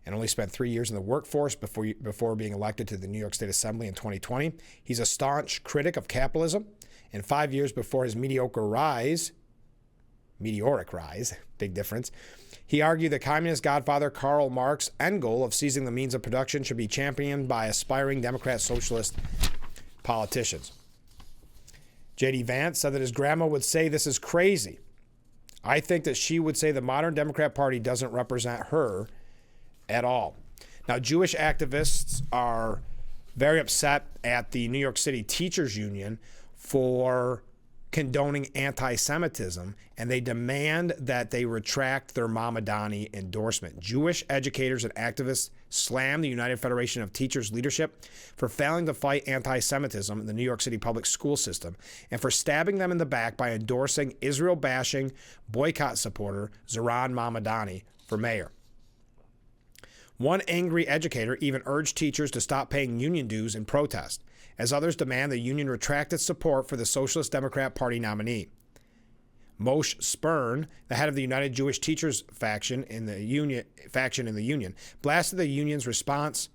and only spent 3 years in the workforce before being elected to the New York State Assembly in 2020. He's a staunch critic of capitalism, and 5 years before his meteoric rise, big difference, he argued that communist godfather Karl Marx's end goal of seizing the means of production should be championed by aspiring Democrat socialist politicians. J.D. Vance said that his grandma would say this is crazy. I think that she would say the modern Democrat Party doesn't represent her at all. Now, Jewish activists are very upset at the New York City Teachers Union for condoning anti-Semitism, and they demand that they retract their Mamdani endorsement. Jewish educators and activists slammed the United Federation of Teachers leadership for failing to fight anti-Semitism in the New York City public school system and for stabbing them in the back by endorsing Israel-bashing boycott supporter Zohran Mamdani for mayor. One angry educator even urged teachers to stop paying union dues in protest, as others demand the union retract its support for the Socialist Democrat Party nominee. Moshe Spern, the head of the United Jewish Teachers faction in the union, blasted the union's response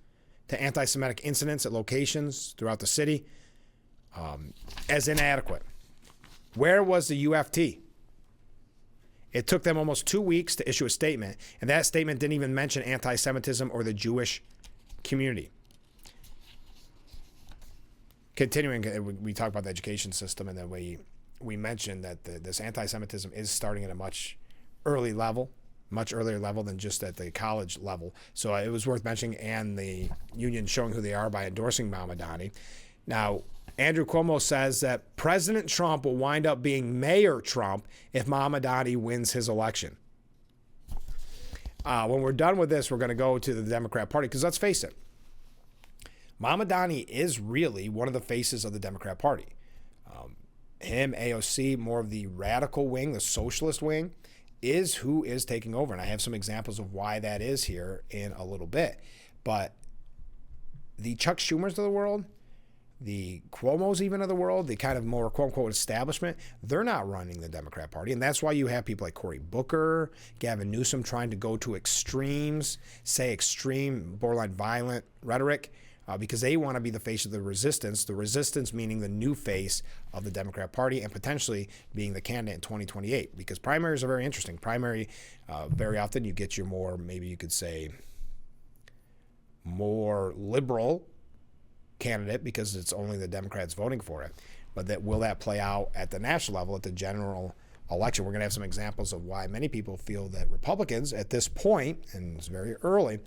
to anti-Semitic incidents at locations throughout the city as inadequate. Where was the UFT? It took them almost 2 weeks to issue a statement, and that statement didn't even mention anti-Semitism or the Jewish community. Continuing, we talk about the education system, and then we mentioned that this anti-Semitism is starting at a much earlier level than just at the college level. So it was worth mentioning, and the union showing who they are by endorsing Mamdani. Now, Andrew Cuomo says that President Trump will wind up being Mayor Trump if Mamdani wins his election. When we're done with this, we're going to go to the Democrat Party, because let's face it, Mamdani is really one of the faces of the Democrat Party. Him, AOC, more of the radical wing, the socialist wing, is who is taking over. And I have some examples of why that is here in a little bit. But the Chuck Schumers of the world, the Cuomos even of the world, the kind of more quote-unquote establishment, they're not running the Democrat Party. And that's why you have people like Cory Booker, Gavin Newsom trying to go to extremes, say extreme, borderline violent rhetoric, because they want to be the face of the resistance meaning the new face of the Democrat Party and potentially being the candidate in 2028, because primaries are very interesting. Primary, very often you get your more, maybe you could say, more liberal candidate because it's only the Democrats voting for it. But will that play out at the national level at the general election? We're going to have some examples of why many people feel that Republicans at this point, and it's very early,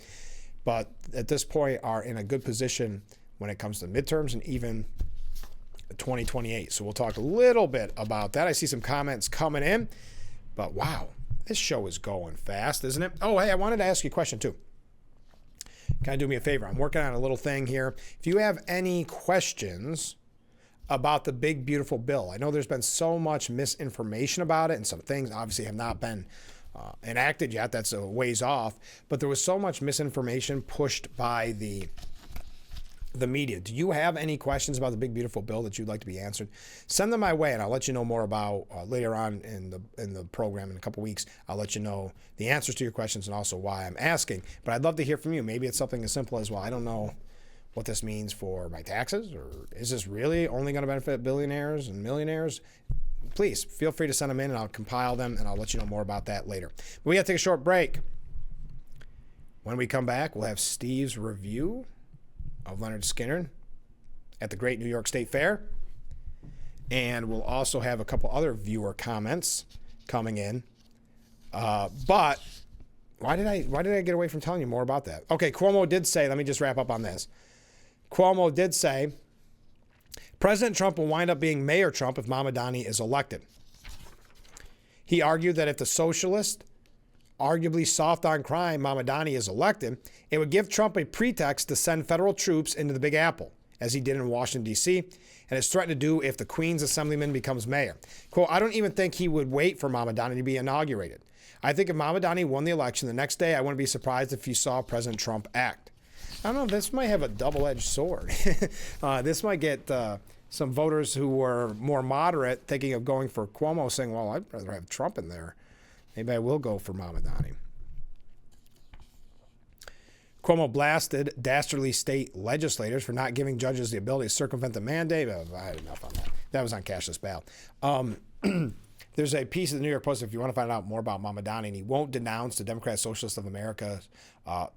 but at this point are in a good position when it comes to midterms and even 2028. So we'll talk a little bit about that. I see some comments coming in, but wow, this show is going fast, isn't it? Oh, hey, I wanted to ask you a question too. Kind of do me a favor. I'm working on a little thing here. If you have any questions about the big, beautiful bill, I know there's been so much misinformation about it, and some things obviously have not been enacted yet. That's a ways off. But there was so much misinformation pushed by the media. Do you have any questions about the big, beautiful bill that you'd like to be answered? Send them my way, and I'll let you know more about later on in the program in a couple weeks. I'll let you know the answers to your questions and also why I'm asking. But I'd love to hear from you. Maybe it's something as simple as, well, I don't know what this means for my taxes, or is this really only going to benefit billionaires and millionaires? Please feel free to send them in, and I'll compile them, and I'll let you know more about that later. But we got to take a short break. When we come back, we'll have Steve's review of Lynyrd Skynyrd at the Great New York State Fair. And we'll also have a couple other viewer comments coming in. But why did I get away from telling you more about that? Okay, Cuomo did say, let me just wrap up on this. Cuomo did say, President Trump will wind up being Mayor Trump if Mamdani is elected. He argued that if the socialist, arguably soft on crime, Mamdani is elected, it would give Trump a pretext to send federal troops into the Big Apple as he did in Washington, D.C., and has threatened to do if the Queens Assemblyman becomes mayor. Quote, I don't even think he would wait for Mamdani to be inaugurated. I think if Mamdani won the election the next day, I wouldn't be surprised if you saw President Trump act. I don't know, this might have a double-edged sword. This might get some voters who were more moderate thinking of going for Cuomo saying, well, I'd rather have Trump in there. Maybe I will go for Mamdani. Cuomo blasted dastardly state legislators for not giving judges the ability to circumvent the mandate. I had enough on that. That was on cashless bail. There's a piece of the New York Post if you want to find out more about Mamdani, and he won't denounce the Democrat Socialists of America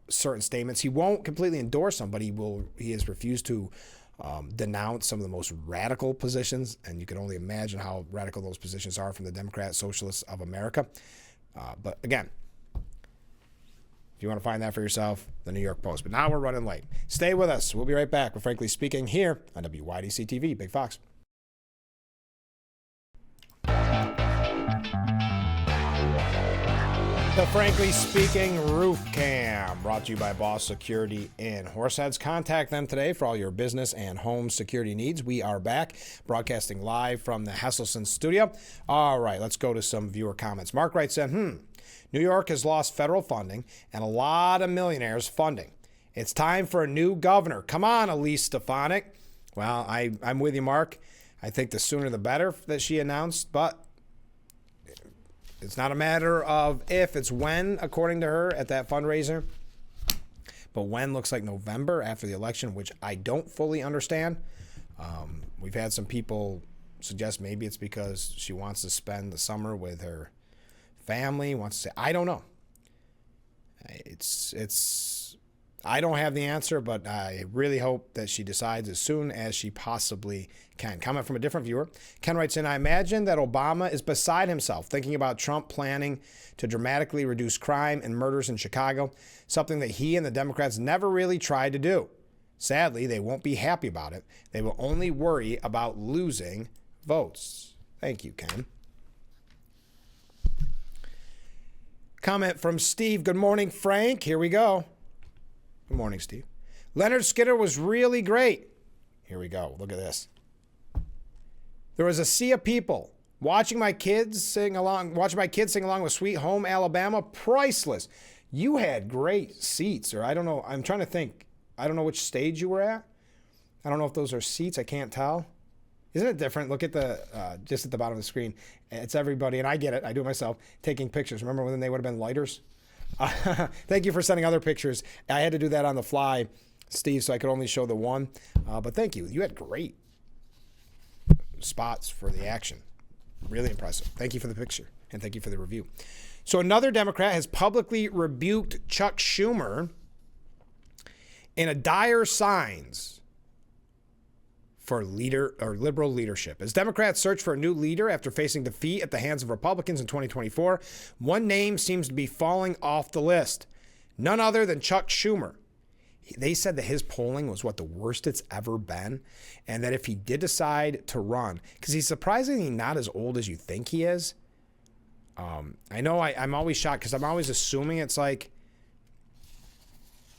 certain statements. He won't completely endorse them, but he has refused to denounce some of the most radical positions, and you can only imagine how radical those positions are from the Democrat Socialists of America. But again, if you want to find that for yourself, the New York Post. But now we're running late. Stay with us. We'll be right back with Frankly Speaking here on WYDC TV, Big Fox. The Frankly Speaking Roof Cam, brought to you by Boss Security in Horseheads. Contact them today for all your business and home security needs. We are back, broadcasting live from the Hesselson studio. All right, let's go to some viewer comments. Mark writes in, New York has lost federal funding and a lot of millionaires funding. It's time for a new governor. Come on, Elise Stefanik. Well, I'm with you, Mark. I think the sooner the better that she announced, but it's not a matter of if, it's when, according to her, at that fundraiser. But when looks like November after the election, which I don't fully understand. We've had some people suggest maybe it's because she wants to spend the summer with her family, wants to say, I don't know. I don't have the answer, but I really hope that she decides as soon as she possibly can. Comment from a different viewer. Ken writes in, I imagine that Obama is beside himself thinking about Trump planning to dramatically reduce crime and murders in Chicago, something that he and the Democrats never really tried to do. Sadly, they won't be happy about it. They will only worry about losing votes. Thank you, Ken. Comment from Steve. Good morning, Frank. Here we go. Good morning, Steve. Leonard Skinner was really great. Here we go. Look at this. There was a sea of people watching my kids sing along with Sweet Home Alabama. Priceless. You had great seats, or I don't know. I'm trying to think. I don't know which stage you were at. I don't know if those are seats. I can't tell. Isn't it different? Look at the just at the bottom of the screen. It's everybody, and I get it. I do it myself, taking pictures. Remember when they would have been lighters? Thank you for sending other pictures. I had to do that on the fly, Steve, so I could only show the one. But thank you. You had great spots for the action. Really impressive. Thank you for the picture, and thank you for the review. So another Democrat has publicly rebuked Chuck Schumer in a dire signs for liberal leadership. As Democrats search for a new leader after facing defeat at the hands of Republicans in 2024, one name seems to be falling off the list. None other than Chuck Schumer. They said that his polling was the worst it's ever been, and that if he did decide to run, because he's surprisingly not as old as you think he is. I know I'm always shocked because I'm always assuming it's like,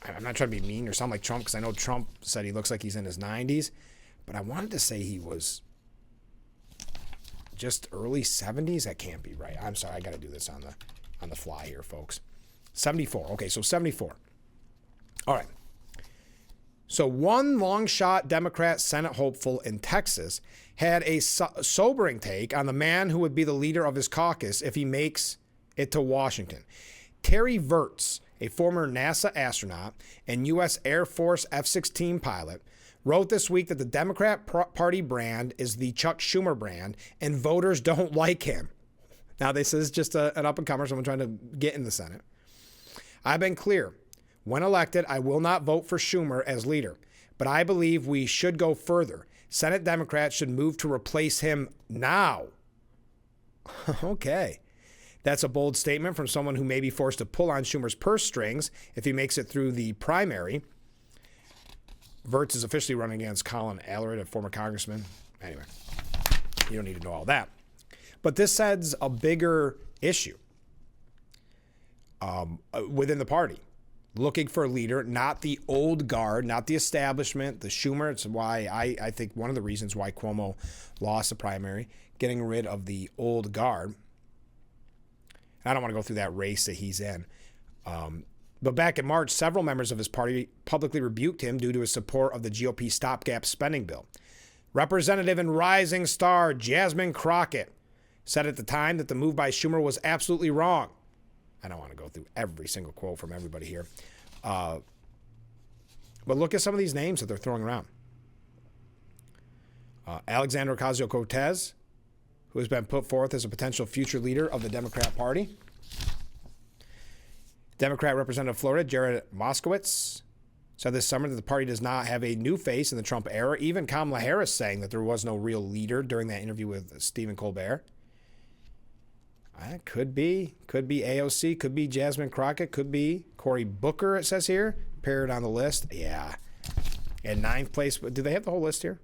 I'm not trying to be mean or sound like Trump, because I know Trump said he looks like he's in his 90s. But I wanted to say he was just early 70s. That can't be right. I'm sorry. I got to do this on the fly here, folks. 74. Okay, so 74. All right. So one long shot Democrat Senate hopeful in Texas had a sobering take on the man who would be the leader of his caucus if he makes it to Washington. Terry Virts, a former NASA astronaut and U.S. Air Force F-16 pilot, wrote this week that the Democrat Party brand is the Chuck Schumer brand, and voters don't like him. Now, this is just an up-and-comer, someone trying to get in the Senate. I've been clear. When elected, I will not vote for Schumer as leader, but I believe we should go further. Senate Democrats should move to replace him now. Okay. That's a bold statement from someone who may be forced to pull on Schumer's purse strings if he makes it through the primary. Virts is officially running against Colin Allred, a former congressman. Anyway, you don't need to know all that. But this sets a bigger issue within the party. looking for a leader, not the old guard, not the establishment, the Schumer. It's why I think one of the reasons why Cuomo lost the primary, getting rid of the old guard. I don't want to go through that race that he's in. But back in March, several members of his party publicly rebuked him due to his support of the GOP stopgap spending bill. Representative and rising star Jasmine Crockett said at the time that the move by Schumer was absolutely wrong. I don't want to go through every single quote from everybody here. But look at some of these names that they're throwing around. Alexandra Ocasio-Cortez, who has been put forth as a potential future leader of the Democrat Party. Democrat Representative of Florida, Jared Moskowitz, said this summer that the party does not have a new face in the Trump era. Even Kamala Harris saying that there was no real leader during that interview with Stephen Colbert. Could be AOC, could be Jasmine Crockett, could be Cory Booker, it says here, paired on the list. Yeah. In ninth place, do they have the whole list here?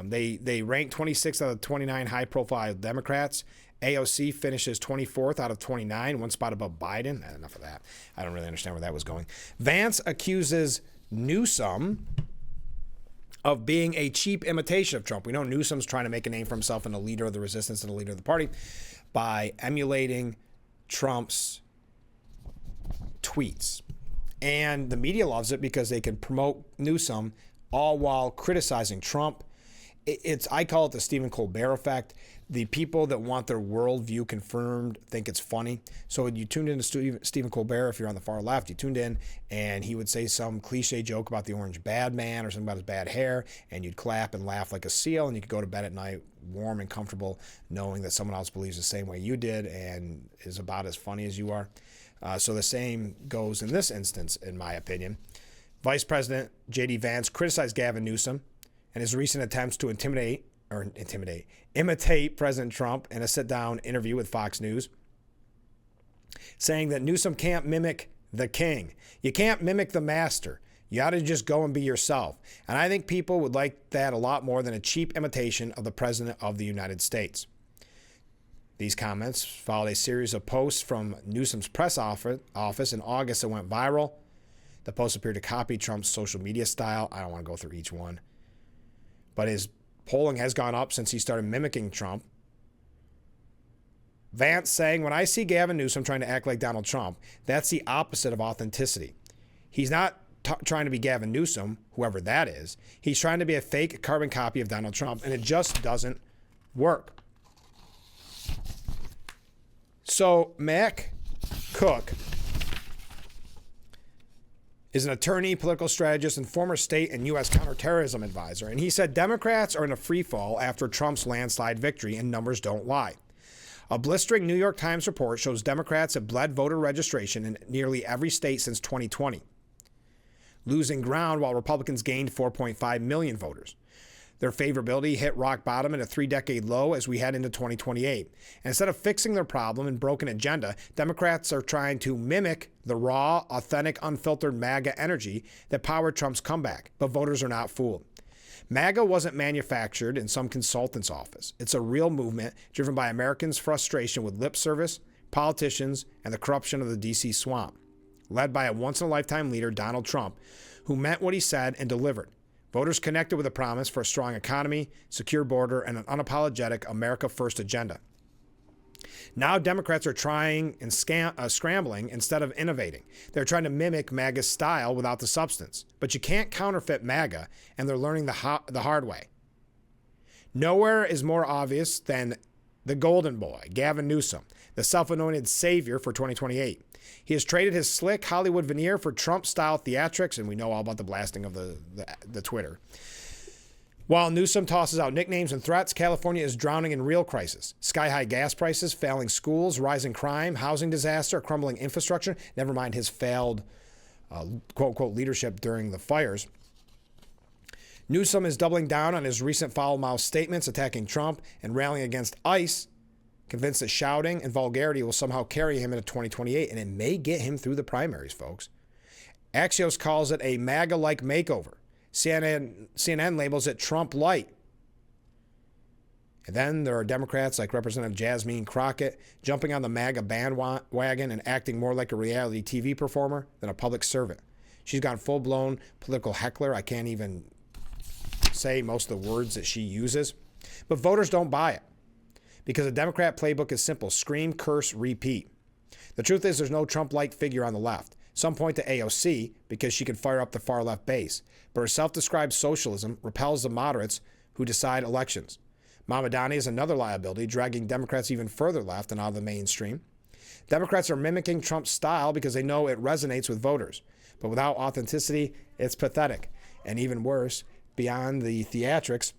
They ranked 26th out of 29 high-profile Democrats. AOC finishes 24th out of 29, one spot above Biden. Enough of that. I don't really understand where that was going. Vance accuses Newsom of being a cheap imitation of Trump. We know Newsom's trying to make a name for himself and a leader of the resistance and a leader of the party by emulating Trump's tweets. And the media loves it because they can promote Newsom all while criticizing Trump. I call it the Stephen Colbert effect. The people that want their worldview confirmed think it's funny. So you tuned into Stephen Colbert, if you're on the far left, you tuned in and he would say some cliche joke about the orange bad man or something about his bad hair, and you'd clap and laugh like a seal, and you could go to bed at night warm and comfortable knowing that someone else believes the same way you did and is about as funny as you are. So the same goes in this instance, in my opinion. Vice President J.D. Vance criticized Gavin Newsom and his recent attempts to imitate President Trump in a sit-down interview with Fox News, saying that Newsom can't mimic the king. You can't mimic the master. You ought to just go and be yourself. And I think people would like that a lot more than a cheap imitation of the President of the United States. These comments followed a series of posts from Newsom's press office in August that went viral. The posts appeared to copy Trump's social media style. I don't want to go through each one. But his polling has gone up since he started mimicking Trump. Vance saying, when I see Gavin Newsom trying to act like Donald Trump, that's the opposite of authenticity. He's not trying to be Gavin Newsom, whoever that is. He's trying to be a fake carbon copy of Donald Trump, and it just doesn't work. So Mac Cook is an attorney, political strategist, and former state and U.S. counterterrorism advisor. And he said Democrats are in a free fall after Trump's landslide victory, and numbers don't lie. A blistering New York Times report shows Democrats have bled voter registration in nearly every state since 2020, losing ground while Republicans gained 4.5 million voters. Their favorability hit rock bottom at a 3-decade low as we head into 2028. And instead of fixing their problem and broken agenda, Democrats are trying to mimic the raw, authentic, unfiltered MAGA energy that powered Trump's comeback. But voters are not fooled. MAGA wasn't manufactured in some consultant's office. It's a real movement driven by Americans' frustration with lip service, politicians, and the corruption of the D.C. swamp, led by a once-in-a-lifetime leader, Donald Trump, who meant what he said and delivered. Voters connected with a promise for a strong economy, secure border, and an unapologetic America First agenda. Now Democrats are trying and scrambling instead of innovating. They're trying to mimic MAGA's style without the substance. But you can't counterfeit MAGA, and they're learning the hard way. Nowhere is more obvious than the golden boy, Gavin Newsom, the self-anointed savior for 2028. He has traded his slick Hollywood veneer for Trump-style theatrics, and we know all about the blasting of the Twitter. While Newsom tosses out nicknames and threats, California is drowning in real crisis. Sky-high gas prices, failing schools, rising crime, housing disaster, crumbling infrastructure, never mind his failed, quote-unquote, leadership during the fires. Newsom is doubling down on his recent foul-mouthed statements, attacking Trump and rallying against ICE, convinced that shouting and vulgarity will somehow carry him into 2028, and it may get him through the primaries, folks. Axios calls it a MAGA-like makeover. CNN labels it Trump light. And then there are Democrats like Representative Jasmine Crockett jumping on the MAGA bandwagon and acting more like a reality TV performer than a public servant. She's gone full-blown political heckler. I can't even say most of the words that she uses. But voters don't buy it because the Democrat playbook is simple: scream, curse, repeat. The truth is there's no Trump-like figure on the left. Some point to AOC because she can fire up the far-left base. But her self-described socialism repels the moderates who decide elections. Mamdani is another liability, dragging Democrats even further left and out of the mainstream. Democrats are mimicking Trump's style because they know it resonates with voters. But without authenticity, it's pathetic. And even worse, beyond the theatrics,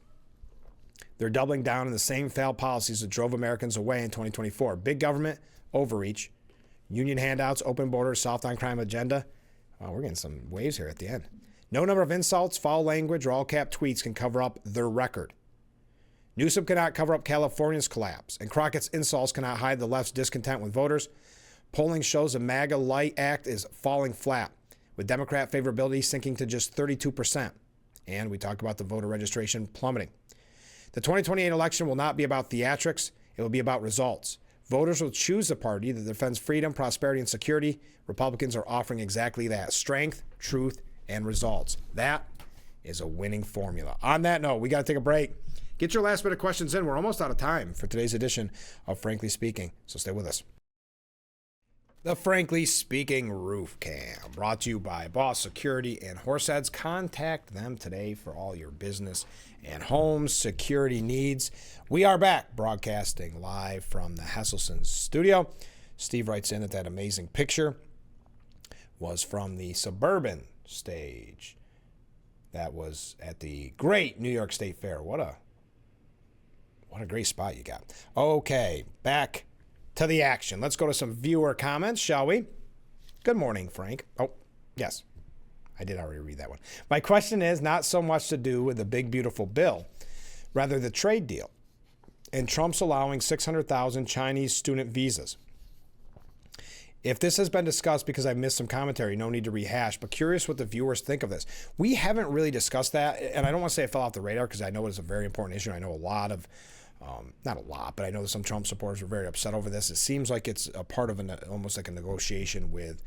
they're doubling down on the same failed policies that drove Americans away in 2024. Big government, overreach, union handouts, open borders, soft on crime agenda. Oh, we're getting some waves here at the end. No number of insults, foul language, or all-cap tweets can cover up their record. Newsom cannot cover up California's collapse, and Crockett's insults cannot hide the left's discontent with voters. Polling shows the MAGA Light Act is falling flat, with Democrat favorability sinking to just 32%. And we talked about the voter registration plummeting. The 2028 election will not be about theatrics. It will be about results. Voters will choose a party that defends freedom, prosperity, and security. Republicans are offering exactly that: strength, truth, and results. That is a winning formula. On that note, we got to take a break. Get your last bit of questions in. We're almost out of time for today's edition of Frankly Speaking, so stay with us. The Frankly Speaking Roof Cam, brought to you by Boss Security and Horseheads. Contact them today for all your business and home security needs. We are back, broadcasting live from the Hesselson studio. Steve writes in that amazing picture was from the Suburban stage. That was at the great New York State Fair. What a great spot you got. Okay, back to the action. Let's go to some viewer comments, shall we? Good morning, Frank. Oh, yes. I did already read that one. My question is not so much to do with the big, beautiful bill, rather the trade deal and Trump's allowing 600,000 Chinese student visas. If this has been discussed, because I missed some commentary, no need to rehash, but curious what the viewers think of this. We haven't really discussed that, and I don't want to say it fell off the radar because I know it's a very important issue. I know a lot of, not a lot, but I know some Trump supporters were very upset over this. It seems like it's a part of almost like a negotiation with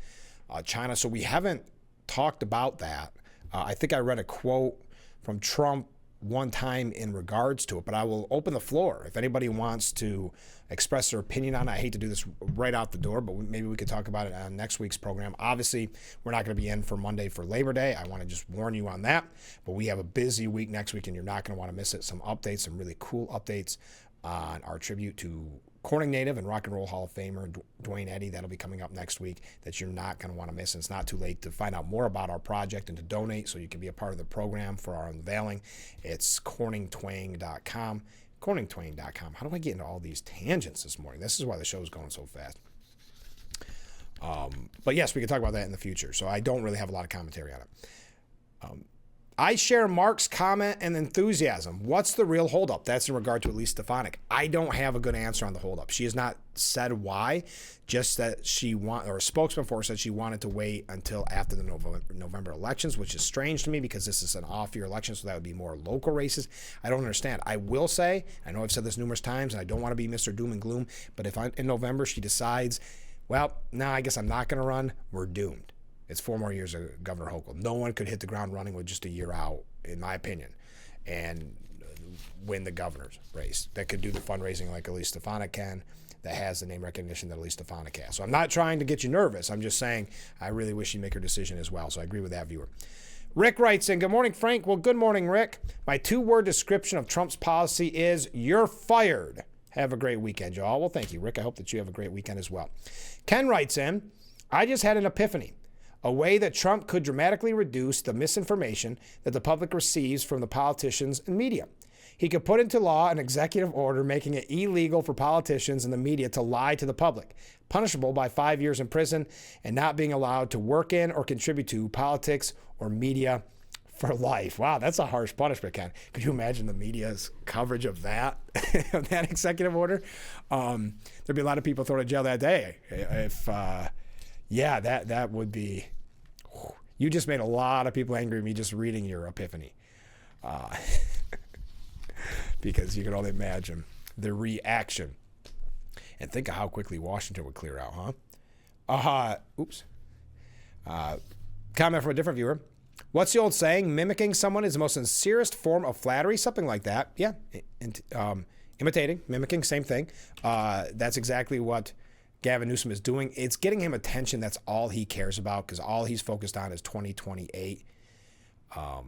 China. So we haven't talked about that. I think I read a quote from Trump one time in regards to it, but I will open the floor. If anybody wants to express their opinion on it, I hate to do this right out the door, but maybe we could talk about it on next week's program. Obviously, we're not going to be in for Monday for Labor Day. I want to just warn you on that, but we have a busy week next week, and you're not going to want to miss it. Some updates, some really cool updates on our tribute to Corning native and Rock and Roll Hall of Famer Dwayne Eddy. That'll be coming up next week that you're not going to want to miss. And it's not too late to find out more about our project and to donate so you can be a part of the program for our unveiling. It's corningtwain.com. corningtwain.com. How do I get into all these tangents this morning? This is why the show is going so fast. But yes, we can talk about that in the future. So I don't really have a lot of commentary on it. I share Mark's comment and enthusiasm. What's the real holdup? That's in regard to Elise Stefanik. I don't have a good answer on the holdup. She has not said why, just that or a spokesman for her said she wanted to wait until after the November elections, which is strange to me because this is an off-year election, so that would be more local races. I don't understand. I will say, I know I've said this numerous times, and I don't want to be Mr. Doom and Gloom, but if in November she decides, well, no, I guess I'm not going to run, we're doomed. It's 4 more years of Governor Hochul. No one could hit the ground running with just a year out, in my opinion, and win the governor's race. That could do the fundraising like Elise Stefanik can, that has the name recognition that Elise Stefanik has. So I'm not trying to get you nervous. I'm just saying I really wish she'd make her decision as well. So I agree with that viewer. Rick writes in, good morning, Frank. Well, good morning, Rick. My 2-word description of Trump's policy is, you're fired. Have a great weekend, y'all. Well, thank you, Rick. I hope that you have a great weekend as well. Ken writes in, I just had an epiphany. A way that Trump could dramatically reduce the misinformation that the public receives from the politicians and media. He could put into law an executive order making it illegal for politicians and the media to lie to the public, punishable by 5 years in prison, and not being allowed to work in or contribute to politics or media for life. Wow, that's a harsh punishment, Ken. Could you imagine the media's coverage of that, of that executive order? There'd be a lot of people thrown in jail that day. If, yeah, that would be... You just made a lot of people angry with me just reading your epiphany. because you can only imagine the reaction. And think of how quickly Washington would clear out, huh? Comment from a different viewer. What's the old saying? Mimicking someone is the most sincerest form of flattery. Something like that. Yeah. Imitating, mimicking, same thing. That's exactly what Gavin Newsom is doing. It's getting him attention. That's all he cares about, because all he's focused on is 2028. I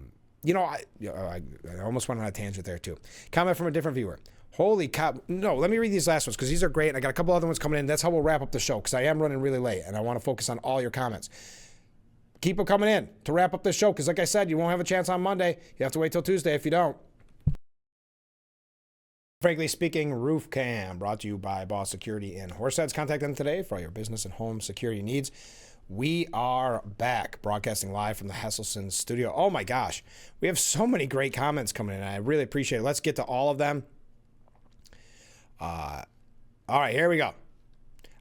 almost went on a tangent there too. Comment from a different viewer. Holy cow. No, let me read these last ones because these are great. And I got a couple other ones coming in. That's how we'll wrap up the show, because I am running really late and I want to focus on all your comments. Keep them coming in to wrap up the show, because like I said, you won't have a chance on Monday. You have to wait till Tuesday if you don't. Frankly Speaking, Roof Cam, brought to you by Boss Security in Horseheads. Contact them today for all your business and home security needs. We are back, broadcasting live from the Hesselson studio. Oh my gosh, we have so many great comments coming in, and I really appreciate it. Let's get to all of them. All right, here we go.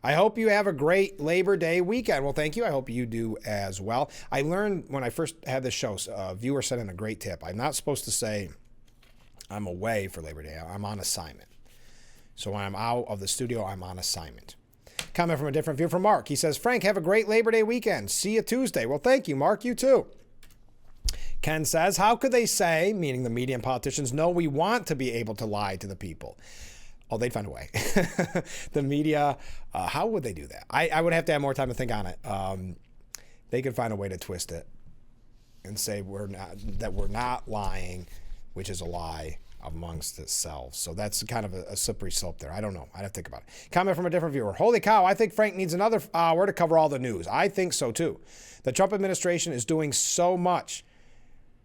I hope you have a great Labor Day weekend. Well, thank you. I hope you do as well. I learned when I first had this show, a viewer sent in a great tip. I'm not supposed to say I'm away for Labor Day. I'm on assignment. So when I'm out of the studio, I'm on assignment. Comment from a different viewer from Mark. He says, Frank, have a great Labor Day weekend. See you Tuesday. Well, thank you, Mark. You too. Ken says, how could they say, meaning the media and politicians, no, we want to be able to lie to the people? Oh, they'd find a way. The media, how would they do that? I would have to have more time to think on it. They could find a way to twist it and say we're not lying, which is a lie amongst itself. So that's kind of a slippery slope there. I don't know. I'd have to think about it. Comment from a different viewer. Holy cow, I think Frank needs another hour to cover all the news. I think so too. The Trump administration is doing so much.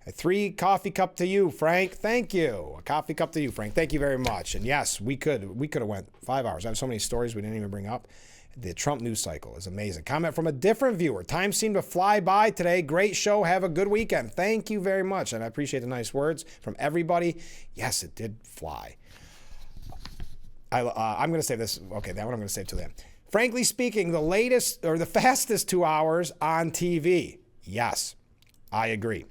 A 3 coffee cup to you, Frank. Thank you. A coffee cup to you, Frank. Thank you very much. And yes, we could have went 5 hours. I have so many stories we didn't even bring up. The Trump news cycle is amazing. Comment from a different viewer. Time seemed to fly by today. Great show. Have a good weekend. Thank you very much. And I appreciate the nice words from everybody. Yes, it did fly. I'm going to save this. Okay, that one I'm going to save till then. Frankly Speaking, the fastest 2 hours on TV. Yes, I agree.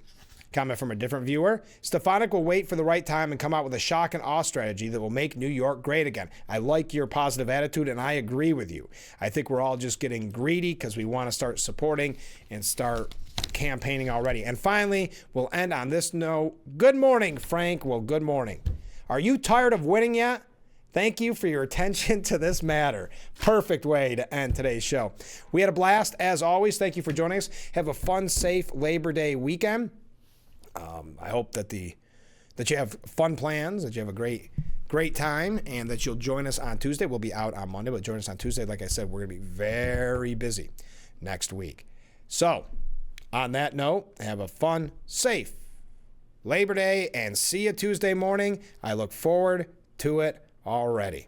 Comment from a different viewer. Stefanik will wait for the right time and come out with a shock and awe strategy that will make New York great again. I like your positive attitude, and I agree with you. I think we're all just getting greedy because we want to start supporting and start campaigning already. And finally, we'll end on this note. Good morning, Frank. Well, good morning. Are you tired of winning yet? Thank you for your attention to this matter. Perfect way to end today's show. We had a blast, as always. Thank you for joining us. Have a fun, safe Labor Day weekend. I hope that you have fun plans, that you have a great time, and that you'll join us on Tuesday. We'll be out on Monday, but join us on Tuesday. Like I said, we're going to be very busy next week. So, on that note, have a fun, safe Labor Day, and see you Tuesday morning. I look forward to it already.